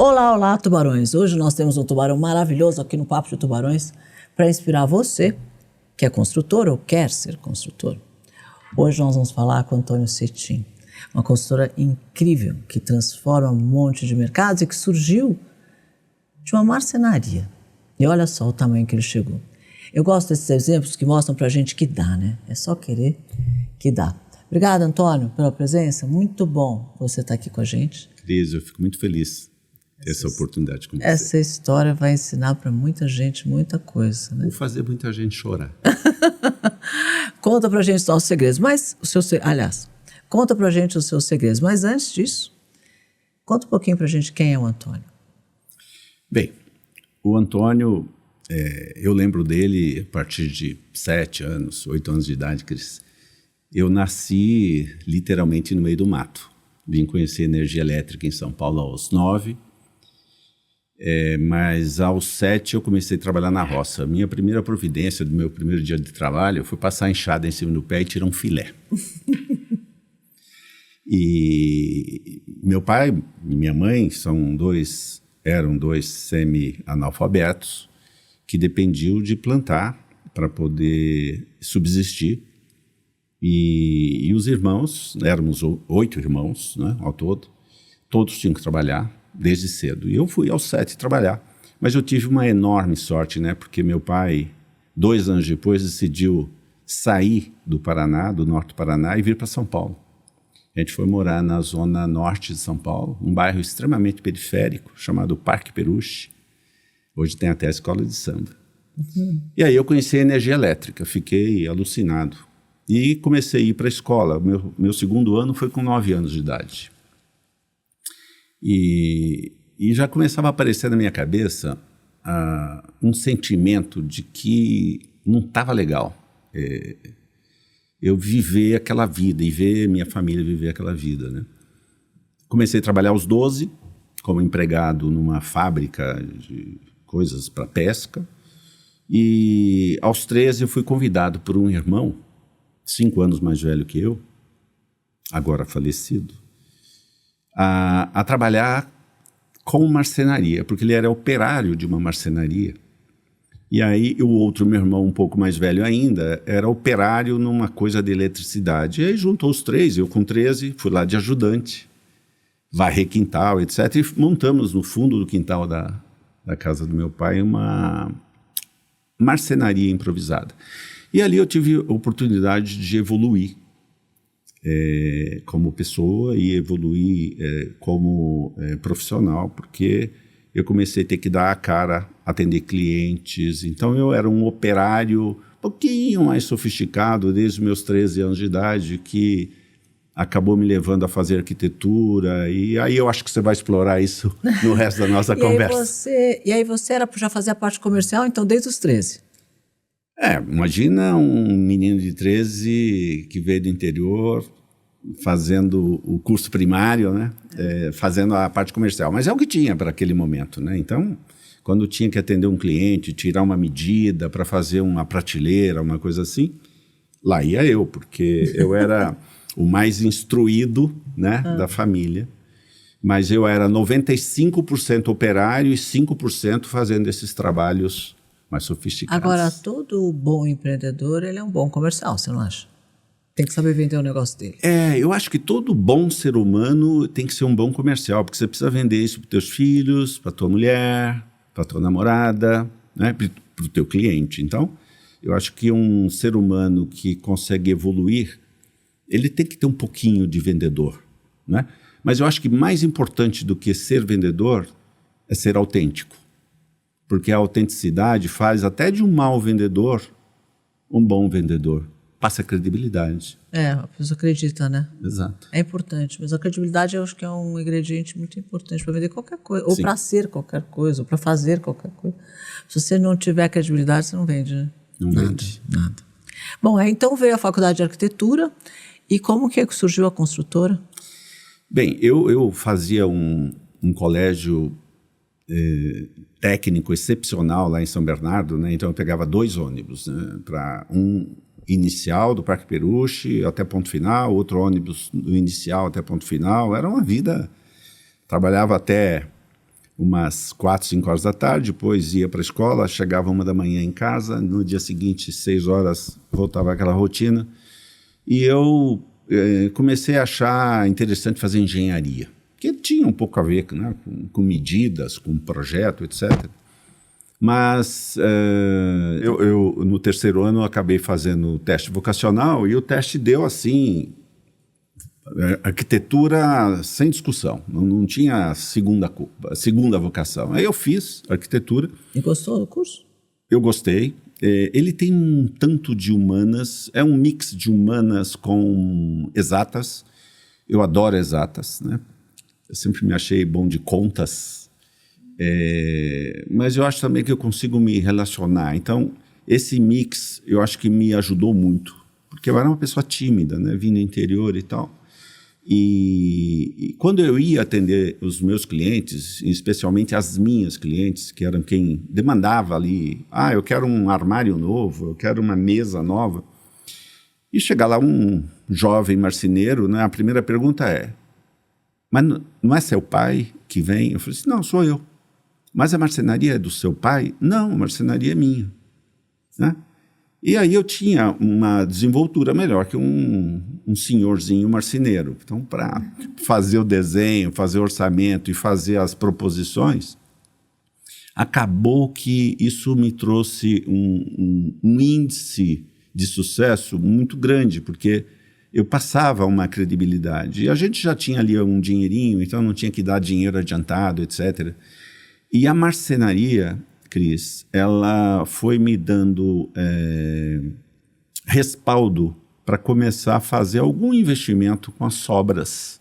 Olá, olá, tubarões! Hoje nós temos um tubarão maravilhoso aqui no Papo de Tubarões para inspirar você, que é construtor ou quer ser construtor. Hoje nós vamos falar com Antônio Cetim, uma consultora incrível que transforma um monte de mercados e que surgiu de uma marcenaria. E olha só o tamanho que ele chegou. Eu gosto desses exemplos que mostram pra gente que dá, né? É só querer que dá. Obrigada, Antônio, pela presença. Muito bom você estar aqui com a gente. Cris, eu fico muito feliz essa oportunidade com você. Essa história vai ensinar para muita gente muita coisa, né? Vou fazer muita gente chorar. Conta pra gente os nossos segredos, mas conta pra gente os seus segredos. Mas antes disso, conta um pouquinho pra gente quem é o Antônio. Bem, o Antônio, eu lembro dele a partir de 7 anos, 8 anos de idade, Cris. Eu nasci literalmente no meio do mato. Vim conhecer energia elétrica em São Paulo aos 9, mas aos 7 eu comecei a trabalhar na roça. Minha primeira providência do meu primeiro dia de trabalho foi passar a enxada em cima do pé e tirar um filé. E meu pai e minha mãe eram dois semi-analfabetos que dependiam de plantar para poder subsistir. E os irmãos, éramos 8 irmãos, né, ao todo, todos tinham que trabalhar desde cedo. E eu fui aos 7 trabalhar, mas eu tive uma enorme sorte, né, porque meu pai, 2 anos depois, decidiu sair do Paraná, do norte do Paraná, e vir para São Paulo. A gente foi morar na zona norte de São Paulo, um bairro extremamente periférico, chamado Parque Peruche. Hoje tem até a escola de samba. Uhum. E aí eu conheci a energia elétrica, fiquei alucinado. E comecei a ir para a escola. Meu segundo ano foi com 9 anos de idade. E já começava a aparecer na minha cabeça um sentimento de que não estava legal. Eu viver aquela vida e ver minha família viver aquela vida, né? Comecei a trabalhar aos 12 como empregado numa fábrica de coisas para pesca. E aos 13 eu fui convidado por um irmão 5 anos mais velho que eu, agora falecido, a trabalhar com marcenaria, porque ele era operário de uma marcenaria. E aí o outro, meu irmão, um pouco mais velho ainda, era operário numa coisa de eletricidade. E aí juntou os 3, eu com 13, fui lá de ajudante, varrer quintal, etc. E montamos no fundo do quintal da casa do meu pai uma marcenaria improvisada. E ali eu tive a oportunidade de evoluir como pessoa e evoluir como profissional, porque eu comecei a ter que dar a cara, atender clientes. Então eu era um operário um pouquinho mais sofisticado desde os meus 13 anos de idade, que acabou me levando a fazer arquitetura. E aí eu acho que você vai explorar isso no resto da nossa conversa. E aí você já fazia parte comercial, então, desde os 13? Imagina um menino de 13 que veio do interior, fazendo o curso primário, né? Fazendo a parte comercial. Mas é o que tinha para aquele momento, né? Então, quando tinha que atender um cliente, tirar uma medida para fazer uma prateleira, uma coisa assim, lá ia eu, porque eu era o mais instruído, né, da família. Mas eu era 95% operário e 5% fazendo esses trabalhos mais sofisticados. Agora, todo bom empreendedor, ele é um bom comercial, você não acha? Tem que saber vender o negócio dele. Eu acho que todo bom ser humano tem que ser um bom comercial, porque você precisa vender isso para os teus filhos, para tua mulher, para tua namorada, né, para o teu cliente. Então, eu acho que um ser humano que consegue evoluir, ele tem que ter um pouquinho de vendedor, né? Mas eu acho que mais importante do que ser vendedor é ser autêntico. Porque a autenticidade faz até de um mau vendedor um bom vendedor. Passa credibilidade. A pessoa acredita, né? Exato. É importante, mas a credibilidade eu acho que é um ingrediente muito importante para vender qualquer coisa, ou para ser qualquer coisa, ou para fazer qualquer coisa. Se você não tiver credibilidade, você não vende, né? Não vende. Nada. Bom, então veio a faculdade de arquitetura, e como que surgiu a construtora? Bem, eu fazia um colégio técnico excepcional lá em São Bernardo, né? Então eu pegava 2 ônibus, né? Para um inicial do Parque Peruche até ponto final, outro ônibus do inicial até ponto final. Era uma vida, trabalhava até umas 4, 5 horas da tarde, depois ia para a escola, chegava 1 da manhã em casa, no dia seguinte, 6 horas, voltava aquela rotina. E eu comecei a achar interessante fazer engenharia, que tinha um pouco a ver, né, com medidas, com projeto, etc. Mas eu no terceiro ano, acabei fazendo o teste vocacional e o teste deu assim... arquitetura sem discussão, não tinha segunda vocação. Aí eu fiz arquitetura. E gostou do curso? Eu gostei. Ele tem um tanto de humanas, é um mix de humanas com exatas. Eu adoro exatas, né? Eu sempre me achei bom de contas, mas eu acho também que eu consigo me relacionar. Então, esse mix eu acho que me ajudou muito, porque eu era uma pessoa tímida, né? Vim do interior e tal. E quando eu ia atender os meus clientes, especialmente as minhas clientes, que eram quem demandava ali, eu quero um armário novo, eu quero uma mesa nova, e chegar lá um jovem marceneiro, né, a primeira pergunta é, mas não é seu pai que vem? Eu falei assim, não, sou eu. Mas a marcenaria é do seu pai? Não, a marcenaria é minha, né? E aí eu tinha uma desenvoltura melhor que um senhorzinho marceneiro. Então, para fazer o desenho, fazer o orçamento e fazer as proposições, acabou que isso me trouxe um índice de sucesso muito grande, porque eu passava uma credibilidade. E a gente já tinha ali um dinheirinho, então não tinha que dar dinheiro adiantado, etc. E a marcenaria... Cris, ela foi me dando respaldo para começar a fazer algum investimento com as sobras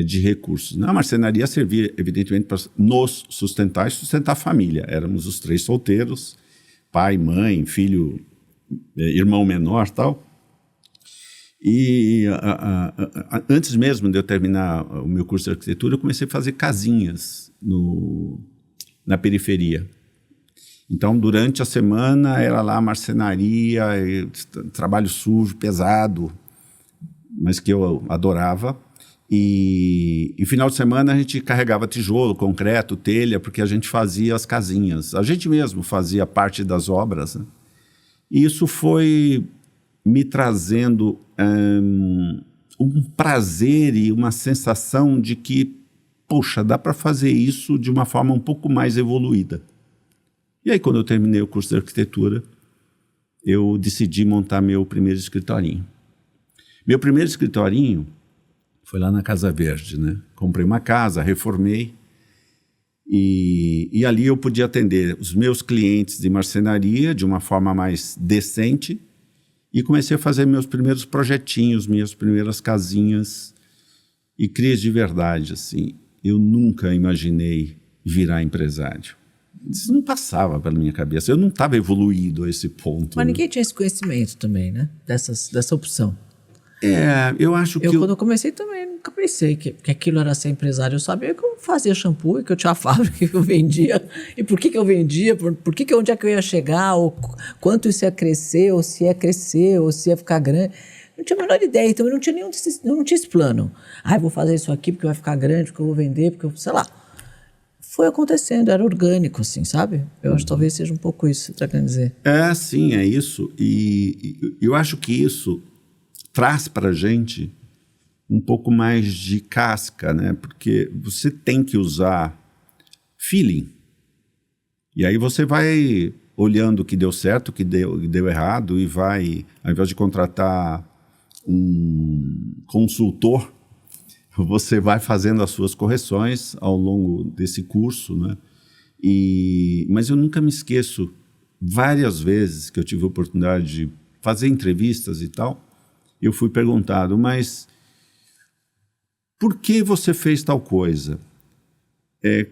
de recursos. A marcenaria servia, evidentemente, para nos sustentar e sustentar a família. Éramos os 3 solteiros, pai, mãe, filho, irmão menor e tal. E antes mesmo de eu terminar o meu curso de arquitetura, eu comecei a fazer casinhas na periferia. Então, durante a semana, era lá marcenaria, trabalho sujo, pesado, mas que eu adorava. E final de semana a gente carregava tijolo, concreto, telha, porque a gente fazia as casinhas. A gente mesmo fazia parte das obras, né? E isso foi me trazendo um prazer e uma sensação de que, poxa, dá para fazer isso de uma forma um pouco mais evoluída. E aí, quando eu terminei o curso de arquitetura, eu decidi montar meu primeiro escritorinho. Meu primeiro escritorinho foi lá na Casa Verde, né? Comprei uma casa, reformei, e ali eu podia atender os meus clientes de marcenaria de uma forma mais decente, e comecei a fazer meus primeiros projetinhos, minhas primeiras casinhas, e Cris, de verdade, assim, eu nunca imaginei virar empresário. Isso não passava pela minha cabeça. Eu não estava evoluído a esse ponto. Mas ninguém tinha esse conhecimento também, né? Dessa opção. Eu acho que... Quando eu comecei também, nunca pensei que aquilo era ser empresário. Eu sabia que eu fazia shampoo e que eu tinha fábrica que eu vendia. E por que eu vendia, onde é que eu ia chegar, ou quanto isso ia crescer, ou se ia crescer, ou se ia ficar grande. Não tinha a menor ideia. Então eu não tinha não tinha esse plano. Eu vou fazer isso aqui porque vai ficar grande, porque eu vou vender, porque eu... sei lá. Foi acontecendo, era orgânico, assim, sabe? Eu acho que talvez seja um pouco isso que você está querendo dizer. Sim, é isso. E eu acho que isso traz para a gente um pouco mais de casca, né? Porque você tem que usar feeling. E aí você vai olhando o que deu certo, o que deu errado, e vai, ao invés de contratar um consultor, você vai fazendo as suas correções ao longo desse curso, né? Mas eu nunca me esqueço, várias vezes que eu tive a oportunidade de fazer entrevistas e tal, eu fui perguntado, mas por que você fez tal coisa?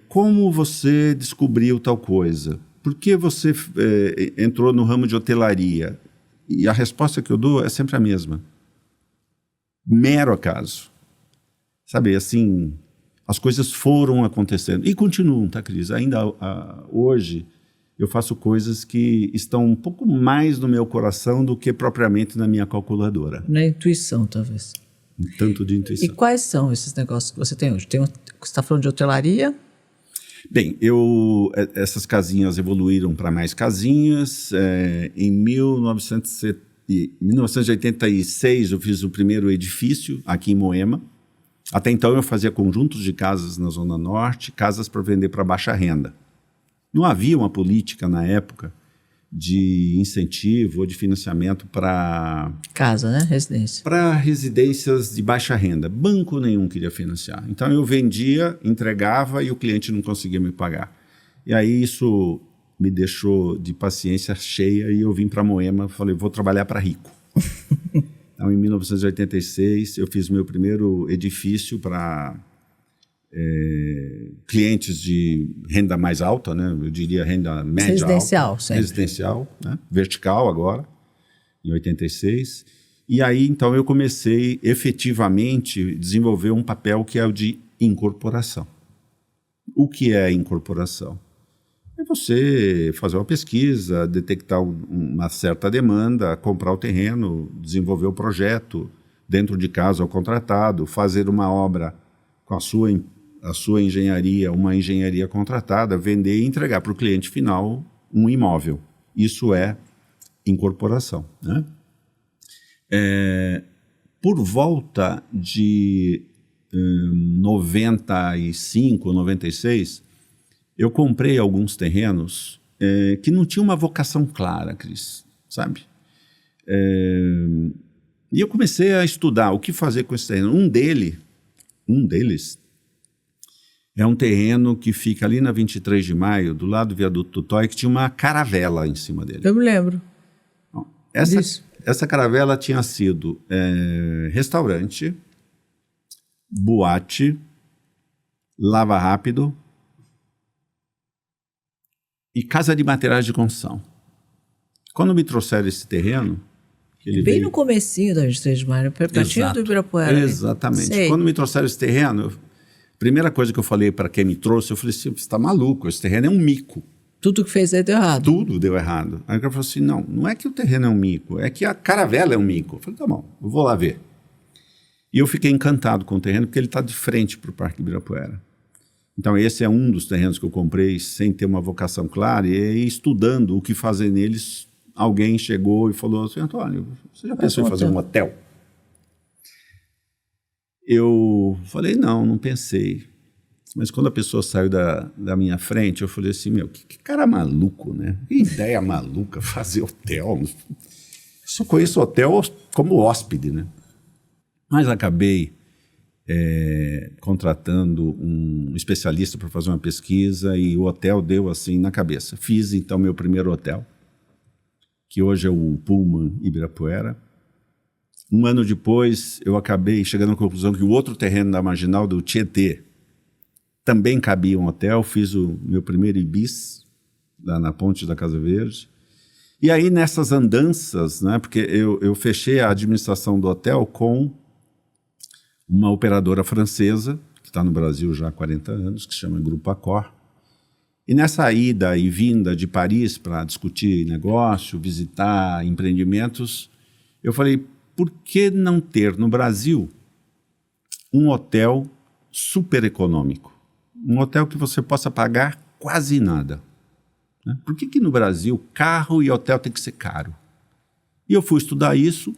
Como você descobriu tal coisa? Por que você entrou no ramo de hotelaria? E a resposta que eu dou é sempre a mesma. Mero acaso. Sabe, assim, as coisas foram acontecendo. E continuam, tá, Cris? Ainda hoje eu faço coisas que estão um pouco mais no meu coração do que propriamente na minha calculadora. Na intuição, talvez. Um tanto de intuição. E quais são esses negócios que você tem hoje? Você está falando de hotelaria? Bem, essas casinhas evoluíram para mais casinhas. Em 1986 eu fiz o primeiro edifício aqui em Moema. Até então eu fazia conjuntos de casas na Zona Norte, casas para vender para baixa renda. Não havia uma política na época de incentivo ou de financiamento para... Casa, né? Residência. Para residências de baixa renda. Banco nenhum queria financiar. Então eu vendia, entregava e o cliente não conseguia me pagar. E aí isso me deixou de paciência cheia e eu vim para Moema e falei, vou trabalhar para rico. Então em 1986 eu fiz meu primeiro edifício para... clientes de renda mais alta, né? Eu diria renda média residencial, alta. sempre. Residencial, né? Vertical agora, em 86. E aí, então, eu comecei efetivamente a desenvolver um papel que é o de incorporação. O que é incorporação? É você fazer uma pesquisa, detectar uma certa demanda, comprar o terreno, desenvolver o projeto, dentro de casa ao contratado, fazer uma obra com a sua engenharia, uma engenharia contratada, vender e entregar para o cliente final um imóvel. Isso é incorporação, né? Por volta de 95, 96, eu comprei alguns terrenos que não tinham uma vocação clara, Cris, sabe? E eu comecei a estudar o que fazer com esse terreno. Um deles é um terreno que fica ali na 23 de Maio, do lado do viaduto Tutói, que tinha uma caravela em cima dele. Eu me lembro. Bom, essa caravela tinha sido restaurante, boate, lava rápido e casa de materiais de construção. Quando me trouxeram esse terreno... Bem no comecinho da 23 de Maio, pertinho do Ibirapuera. Exatamente. Sei. Quando me trouxeram esse terreno, a primeira coisa que eu falei para quem me trouxe, eu falei assim, você está maluco, esse terreno é um mico. Tudo que fez aí deu errado. Tudo deu errado. Aí o cara falou assim, não é que o terreno é um mico, é que a caravela é um mico. Eu falei, tá bom, eu vou lá ver. E eu fiquei encantado com o terreno, porque ele está de frente para o Parque Ibirapuera. Então esse é um dos terrenos que eu comprei sem ter uma vocação clara, e aí, estudando o que fazer neles, alguém chegou e falou assim, Antônio, você já pensou em fazer um hotel? Eu falei, não pensei. Mas quando a pessoa saiu da minha frente, eu falei assim, que cara maluco, né? Que ideia maluca fazer hotel. Só conheço hotel como hóspede, né? Mas acabei contratando um especialista para fazer uma pesquisa e o hotel deu assim na cabeça. Fiz então meu primeiro hotel, que hoje é o Pullman Ibirapuera. Um ano depois, eu acabei chegando à conclusão que o outro terreno da Marginal, do Tietê, também cabia um hotel. Fiz o meu primeiro Ibis, lá na Ponte da Casa Verde. E aí, nessas andanças, né, porque eu fechei a administração do hotel com uma operadora francesa, que está no Brasil já há 40 anos, que se chama Grupo Accor. E nessa ida e vinda de Paris para discutir negócio, visitar empreendimentos, eu falei, por que não ter no Brasil um hotel super econômico? Um hotel que você possa pagar quase nada. Né? Por que no Brasil carro e hotel tem que ser caro? E eu fui estudar isso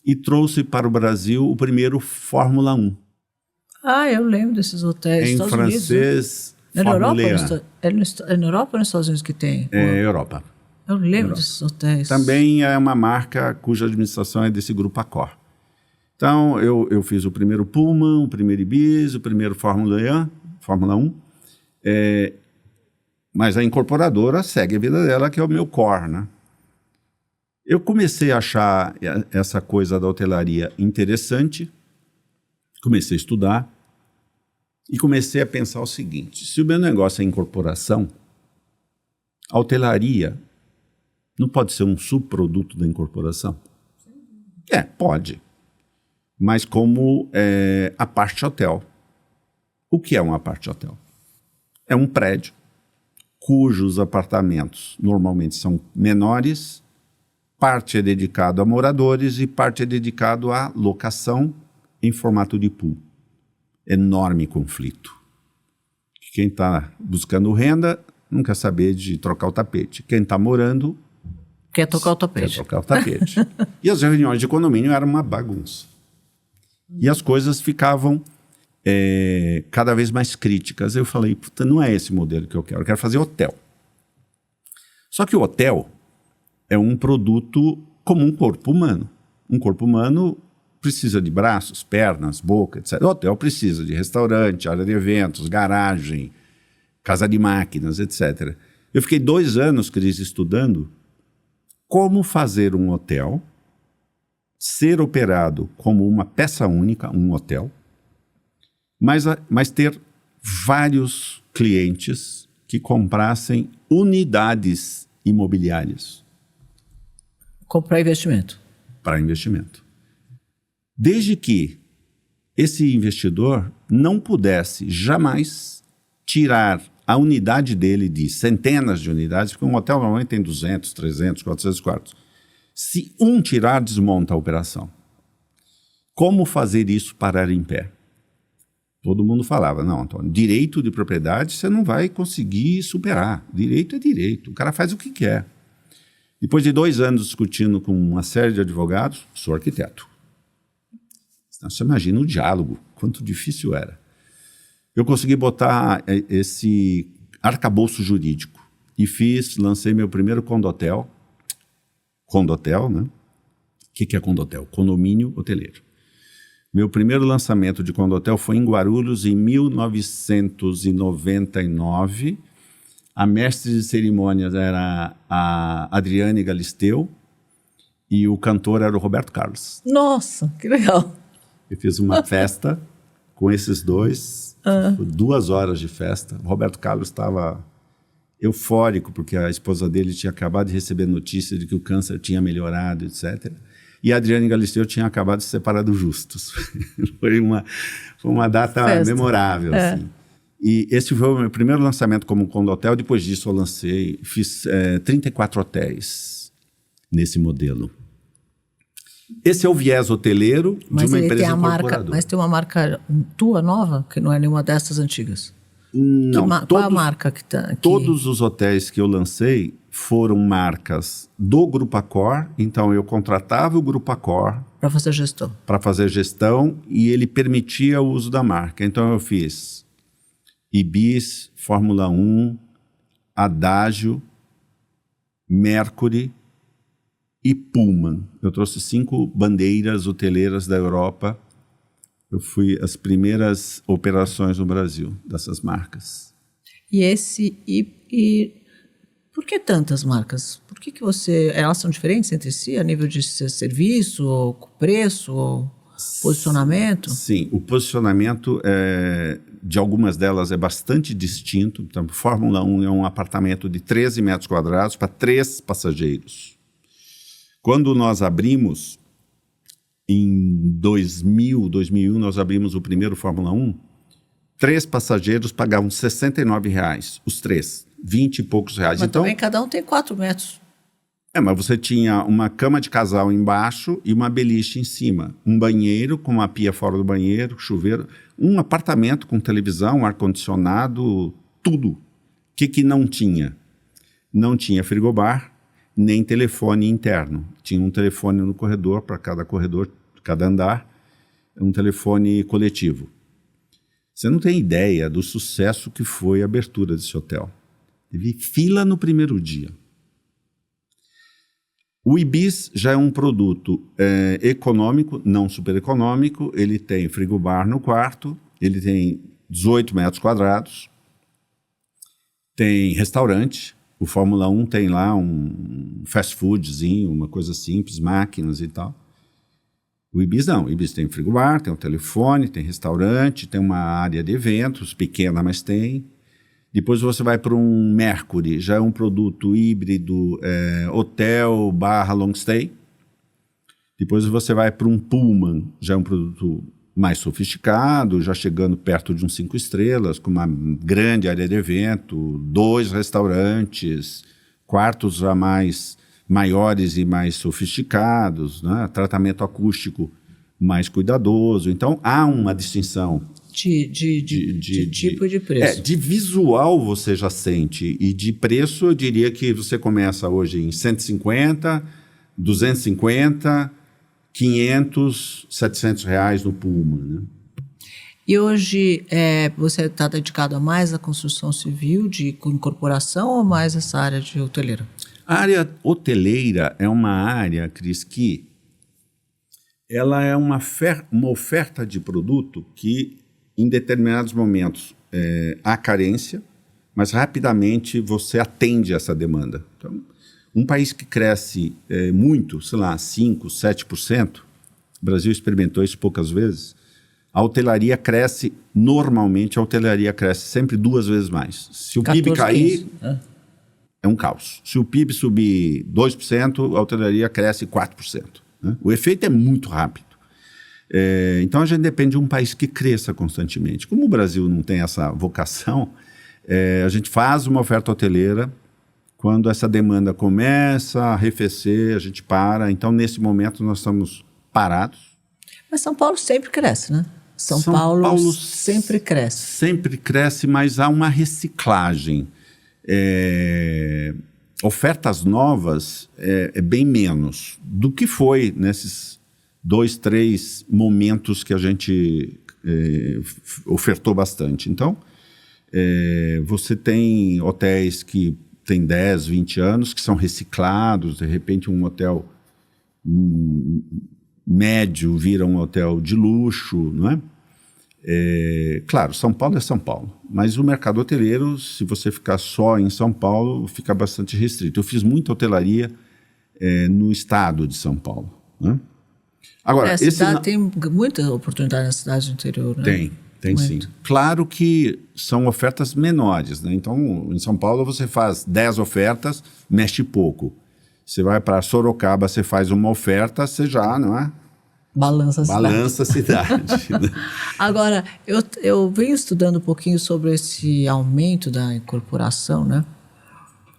e trouxe para o Brasil o primeiro Fórmula 1. Ah, eu lembro desses hotéis. Em Estados francês, Unidos, né? Fórmula Na Europa ou nos Estados Unidos que tem? Europa. Eu lembro desses hotéis. Também é uma marca cuja administração é desse Grupo Accor. Então, eu fiz o primeiro Pullman, o primeiro Ibis, o primeiro Fórmula 1. Mas a incorporadora segue a vida dela, que é o meu core, né? Eu comecei a achar essa coisa da hotelaria interessante, comecei a estudar e comecei a pensar o seguinte, se o meu negócio é incorporação, a hotelaria não pode ser um subproduto da incorporação? Pode. Mas como a parte hotel. O que é uma parte hotel? É um prédio cujos apartamentos normalmente são menores, parte é dedicado a moradores e parte é dedicado à locação em formato de pool. Enorme conflito. O Quem está buscando renda não quer saber de trocar o tapete. Quem está morando... Quer tocar o tapete. Quer tocar o tapete. E as reuniões de condomínio eram uma bagunça. E as coisas ficavam cada vez mais críticas. Eu falei, puta, não é esse modelo que eu quero fazer hotel. Só que o hotel é um produto como um corpo humano. Um corpo humano precisa de braços, pernas, boca, etc. O hotel precisa de restaurante, área de eventos, garagem, casa de máquinas, etc. Eu fiquei 2 anos, Cris, estudando como fazer um hotel ser operado como uma peça única, um hotel, mas ter vários clientes que comprassem unidades imobiliárias. Comprar investimento. Para investimento. Desde que esse investidor não pudesse jamais tirar a unidade dele de centenas de unidades, porque um hotel normalmente tem 200, 300, 400 quartos. Se um tirar, desmonta a operação. Como fazer isso parar em pé? Todo mundo falava, não, Antônio, direito de propriedade você não vai conseguir superar. Direito é direito, o cara faz o que quer. Depois de 2 anos discutindo com uma série de advogados, sou arquiteto. Então, você imagina o diálogo, quanto difícil era. Eu consegui botar esse arcabouço jurídico e lancei meu primeiro condotel. Condotel, né? O que é condotel? Condomínio hoteleiro. Meu primeiro lançamento de condotel foi em Guarulhos, em 1999. A mestre de cerimônias era a Adriane Galisteu e o cantor era o Roberto Carlos. Nossa, que legal. Eu fiz uma festa com esses dois, 2 horas de festa. O Roberto Carlos estava eufórico, porque a esposa dele tinha acabado de receber notícia de que o câncer tinha melhorado, etc. E a Adriane Galisteu tinha acabado de se separar do Justus. Foi uma data memorável, assim. E esse foi o meu primeiro lançamento como condotel. Depois disso eu fiz 34 hotéis nesse modelo. Esse é o viés hoteleiro de uma empresa incorporadora. Mas tem uma marca tua nova, que não é nenhuma dessas antigas? Não. Qual é a marca que está? Todos os hotéis que eu lancei foram marcas do Grupo Accor. Então eu contratava o Grupo Accor para fazer gestão. Para fazer gestão, e ele permitia o uso da marca. Então eu fiz Ibis, Fórmula 1, Adagio, Mercury e Pullman. Eu trouxe 5 bandeiras hoteleiras da Europa. Eu fui as primeiras operações no Brasil dessas marcas. E por que tantas marcas? Por que elas são diferentes entre si, a nível de serviço, ou preço, ou posicionamento? Sim, o posicionamento de algumas delas é bastante distinto. Então, Fórmula 1 é um apartamento de 13 metros quadrados para 3 passageiros. Quando nós abrimos, em 2001, nós abrimos o primeiro Fórmula 1, 3 passageiros pagavam R$69, os 3, 20 e poucos reais. Mas então, também cada um tem 4 metros. Mas você tinha uma cama de casal embaixo e uma beliche em cima. Um banheiro com uma pia fora do banheiro, chuveiro. Um apartamento com televisão, ar-condicionado, tudo. O que não tinha? Não tinha frigobar, nem telefone interno. Tinha um telefone no corredor, para cada andar, um telefone coletivo. Você não tem ideia do sucesso que foi a abertura desse hotel. Teve fila no primeiro dia. O Ibis já é um produto econômico, não super econômico. Ele tem frigobar no quarto, ele tem 18 metros quadrados, tem restaurante. O Fórmula 1 tem lá um fast foodzinho, uma coisa simples, máquinas e tal. O Ibis não. O Ibis tem frigobar, tem um telefone, tem restaurante, tem uma área de eventos, pequena, mas tem. Depois você vai para um Mercury, já é um produto híbrido, hotel / long stay. Depois você vai para um Pullman, já é um produto mais sofisticado, já chegando perto de uns 5 estrelas, com uma grande área de evento, 2 restaurantes, quartos já maiores e mais sofisticados, né? Tratamento acústico mais cuidadoso. Então há uma distinção de tipo e de preço. De visual você já sente, e de preço eu diria que você começa hoje em 150, 250, 500, 700 reais no Puma, né? E hoje você está dedicado a mais à construção civil, de incorporação, ou mais essa área de hoteleira? A área hoteleira é uma área, Cris, que ela é uma oferta de produto que, em determinados momentos, há carência, mas rapidamente você atende essa demanda. Então, um país que cresce muito, sei lá, 5%, 7%, o Brasil experimentou isso poucas vezes, a hotelaria cresce, normalmente a hotelaria cresce sempre 2 vezes mais. Se o 14, PIB cair, 15, é um caos. Se o PIB subir 2%, a hotelaria cresce 4%. Né? O efeito é muito rápido. Então a gente depende de um país que cresça constantemente. Como o Brasil não tem essa vocação, a gente faz uma oferta hoteleira. Quando essa demanda começa a arrefecer, a gente para. Então, nesse momento, nós estamos parados. Mas São Paulo sempre cresce, né? São Paulo sempre cresce. Sempre cresce, mas há uma reciclagem. Ofertas novas é bem menos do que foi nesses 2, 3 momentos que a gente ofertou bastante. Então, você tem hotéis que têm 10, 20 anos, que são reciclados, de repente um hotel médio vira um hotel de luxo, não é? Claro, São Paulo é São Paulo, mas o mercado hoteleiro, se você ficar só em São Paulo, fica bastante restrito. Eu fiz muita hotelaria no estado de São Paulo, né? Agora, a cidade tem muita oportunidade na cidade do interior, né? Tem sim. Claro que são ofertas menores, né? Então, em São Paulo você faz 10 ofertas, mexe pouco. Você vai para Sorocaba, você faz uma oferta, você já, não é? Balança a cidade. Né? Agora, eu venho estudando um pouquinho sobre esse aumento da incorporação, né?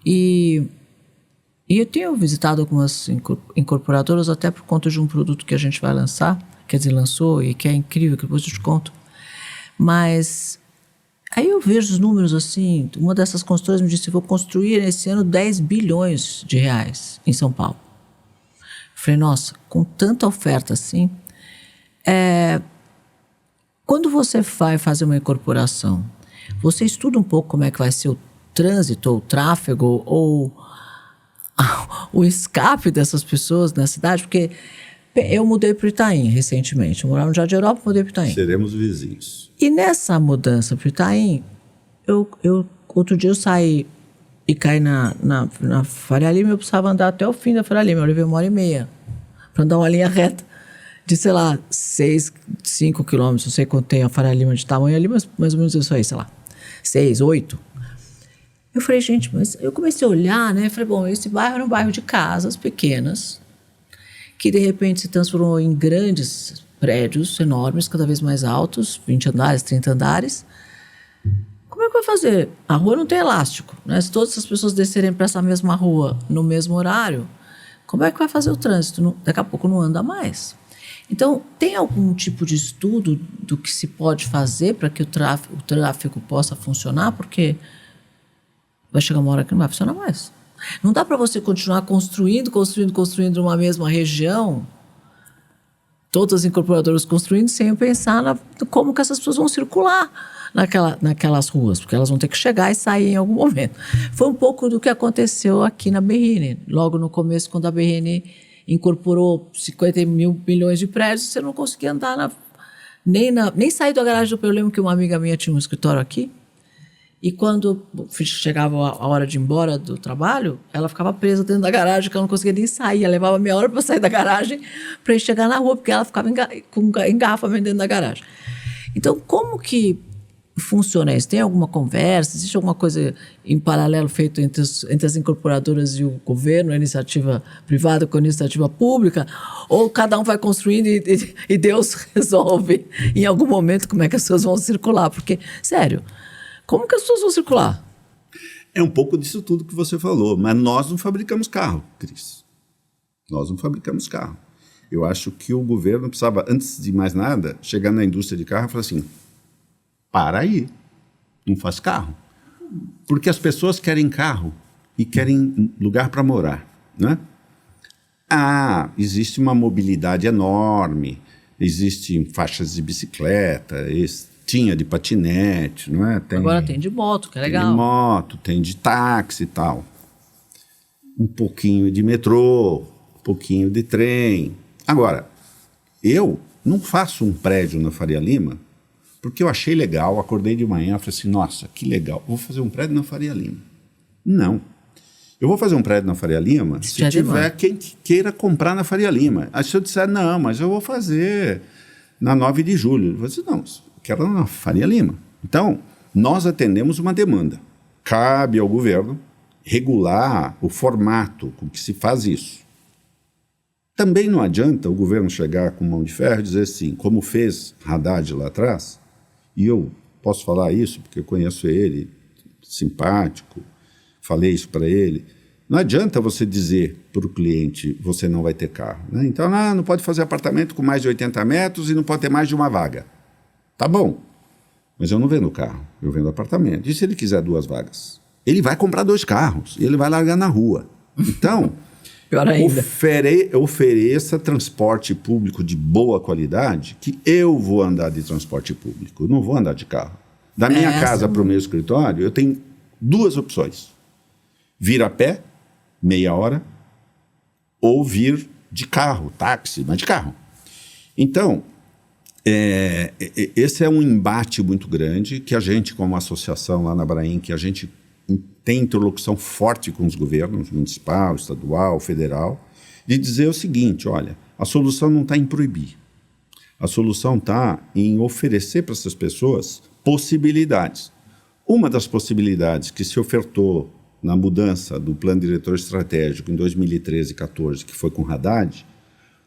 E eu tenho visitado algumas incorporadoras até por conta de um produto que a gente vai lançar, quer dizer, lançou e que é incrível, que depois eu te conto. Mas aí eu vejo os números assim, uma dessas construtoras me disse, vou construir esse ano 10 bilhões de reais em São Paulo. Falei, nossa, com tanta oferta assim, quando você vai fazer uma incorporação, você estuda um pouco como é que vai ser o trânsito, ou o tráfego, ou o escape dessas pessoas na cidade, porque eu mudei para o Itaim recentemente, eu morava no Jardim Europa, mudei para o Itaim. Seremos vizinhos. E nessa mudança para o Itaim, outro dia eu saí e caí na Faria Lima, eu precisava andar até o fim da Faria Lima, eu levei 1h30 para andar uma linha reta de, sei lá, 5 quilômetros, não sei quanto tem a Faria Lima de tamanho ali, mas mais ou menos isso aí, sei lá, 6, 8. Eu falei, gente, mas eu comecei a olhar, né, falei, bom, esse bairro era um bairro de casas pequenas, que de repente se transformou em grandes prédios enormes, cada vez mais altos, 20 andares, 30 andares. Como é que vai fazer? A rua não tem elástico, né? Se todas as pessoas descerem para essa mesma rua no mesmo horário, como é que vai fazer o trânsito? Daqui a pouco não anda mais. Então, tem algum tipo de estudo do que se pode fazer para que o tráfego possa funcionar? Porque vai chegar uma hora que não vai funcionar mais. Não dá para você continuar construindo numa mesma região, todas as incorporadoras construindo, sem pensar como que essas pessoas vão circular naquelas ruas, porque elas vão ter que chegar e sair em algum momento. Foi um pouco do que aconteceu aqui na BRN. Logo no começo, quando a BRN incorporou 50 milhões de prédios, você não conseguia andar nem sair da garagem. Eu lembro que uma amiga minha tinha um escritório aqui, e quando chegava a hora de ir embora do trabalho, ela ficava presa dentro da garagem, que ela não conseguia nem sair. Ela levava meia hora para sair da garagem para ir chegar na rua, porque ela ficava com engarrafamento dentro da garagem. Então, como que funciona isso? Tem alguma conversa? Existe alguma coisa em paralelo feito entre as incorporadoras e o governo, a iniciativa privada com a iniciativa pública? Ou cada um vai construindo e Deus resolve em algum momento como é que as pessoas vão circular? Porque, sério, como que as pessoas vão circular? É um pouco disso tudo que você falou, mas nós não fabricamos carro, Cris. Nós não fabricamos carro. Eu acho que o governo precisava, antes de mais nada, chegar na indústria de carro e falar assim, para aí, não faz carro. Porque as pessoas querem carro e querem lugar para morar, né? Existe uma mobilidade enorme, existem faixas de bicicleta, tinha de patinete, não é? Agora tem de moto, que é legal. Tem de moto, tem de táxi e tal. Um pouquinho de metrô, um pouquinho de trem. Agora, eu não faço um prédio na Faria Lima porque eu achei legal, acordei de manhã e falei assim, nossa, que legal, vou fazer um prédio na Faria Lima. Não. Eu vou fazer um prédio na Faria Lima se tiver quem queira comprar na Faria Lima. Aí se eu disser, não, mas eu vou fazer na 9 de julho. Eu vou dizer, não, eu quero na Faria Lima. Então, nós atendemos uma demanda. Cabe ao governo regular o formato com que se faz isso. Também não adianta o governo chegar com mão de ferro e dizer assim, como fez Haddad lá atrás, e eu posso falar isso porque eu conheço ele, simpático, falei isso para ele. Não adianta você dizer para o cliente, você não vai ter carro, né? Então, não pode fazer apartamento com mais de 80 metros e não pode ter mais de uma vaga. Tá bom, mas eu não vendo carro, eu vendo apartamento. E se ele quiser 2 vagas? Ele vai comprar 2 carros e ele vai largar na rua. Então, pior ainda, ofereça transporte público de boa qualidade, que eu vou andar de transporte público, eu não vou andar de carro. Da minha casa para o meu escritório, eu tenho 2 opções. Vir a pé, meia hora, ou vir de carro, táxi, mas de carro. Então, esse é um embate muito grande que a gente, como associação lá na Abraim, que a gente tem interlocução forte com os governos, municipal, estadual, federal, de dizer o seguinte, olha, a solução não está em proibir. A solução está em oferecer para essas pessoas possibilidades. Uma das possibilidades que se ofertou na mudança do plano diretor estratégico em 2013 e 2014, que foi com Haddad,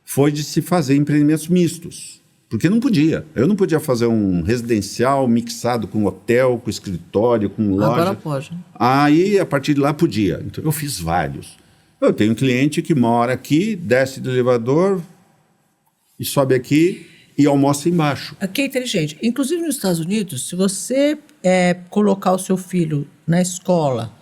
foi de se fazer empreendimentos mistos. Porque não podia. Eu não podia fazer um residencial mixado com hotel, com escritório, com loja. Agora pode. Aí, a partir de lá, podia. Então, eu fiz vários. Eu tenho um cliente que mora aqui, desce do elevador e sobe aqui e almoça embaixo. Aqui é inteligente. Inclusive, nos Estados Unidos, se você colocar o seu filho na escola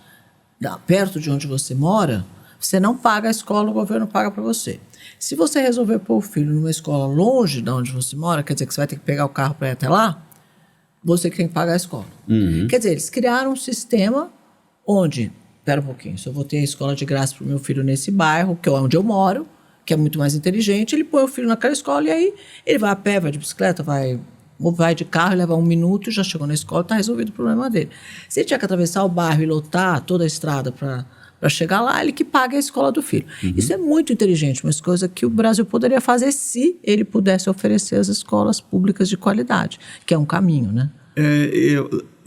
perto de onde você mora, você não paga a escola, o governo paga para você. Se você resolver pôr o filho numa escola longe de onde você mora, quer dizer que você vai ter que pegar o carro para ir até lá, você que tem que pagar a escola. Uhum. Quer dizer, eles criaram um sistema onde, espera um pouquinho, se eu vou ter a escola de graça para o meu filho nesse bairro, que é onde eu moro, que é muito mais inteligente, ele põe o filho naquela escola e aí ele vai a pé, vai de bicicleta, vai de carro, leva 1 minuto, já chegou na escola, está resolvido o problema dele. Se ele tiver que atravessar o bairro e lotar toda a estrada para chegar lá, ele que paga a escola do filho. Uhum. Isso é muito inteligente, uma coisa que o Brasil poderia fazer se ele pudesse oferecer as escolas públicas de qualidade, que é um caminho, né?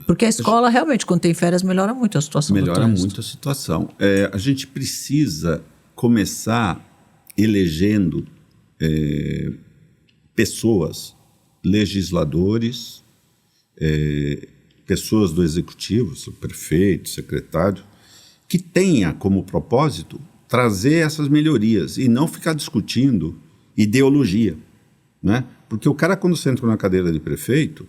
Porque a escola realmente, quando tem férias, melhora muito a situação do trânsito. Melhora muito a situação. A gente precisa começar elegendo pessoas, legisladores, pessoas do executivo, prefeito, secretário, que tenha como propósito trazer essas melhorias e não ficar discutindo ideologia, né? Porque o cara, quando você entra na cadeira de prefeito,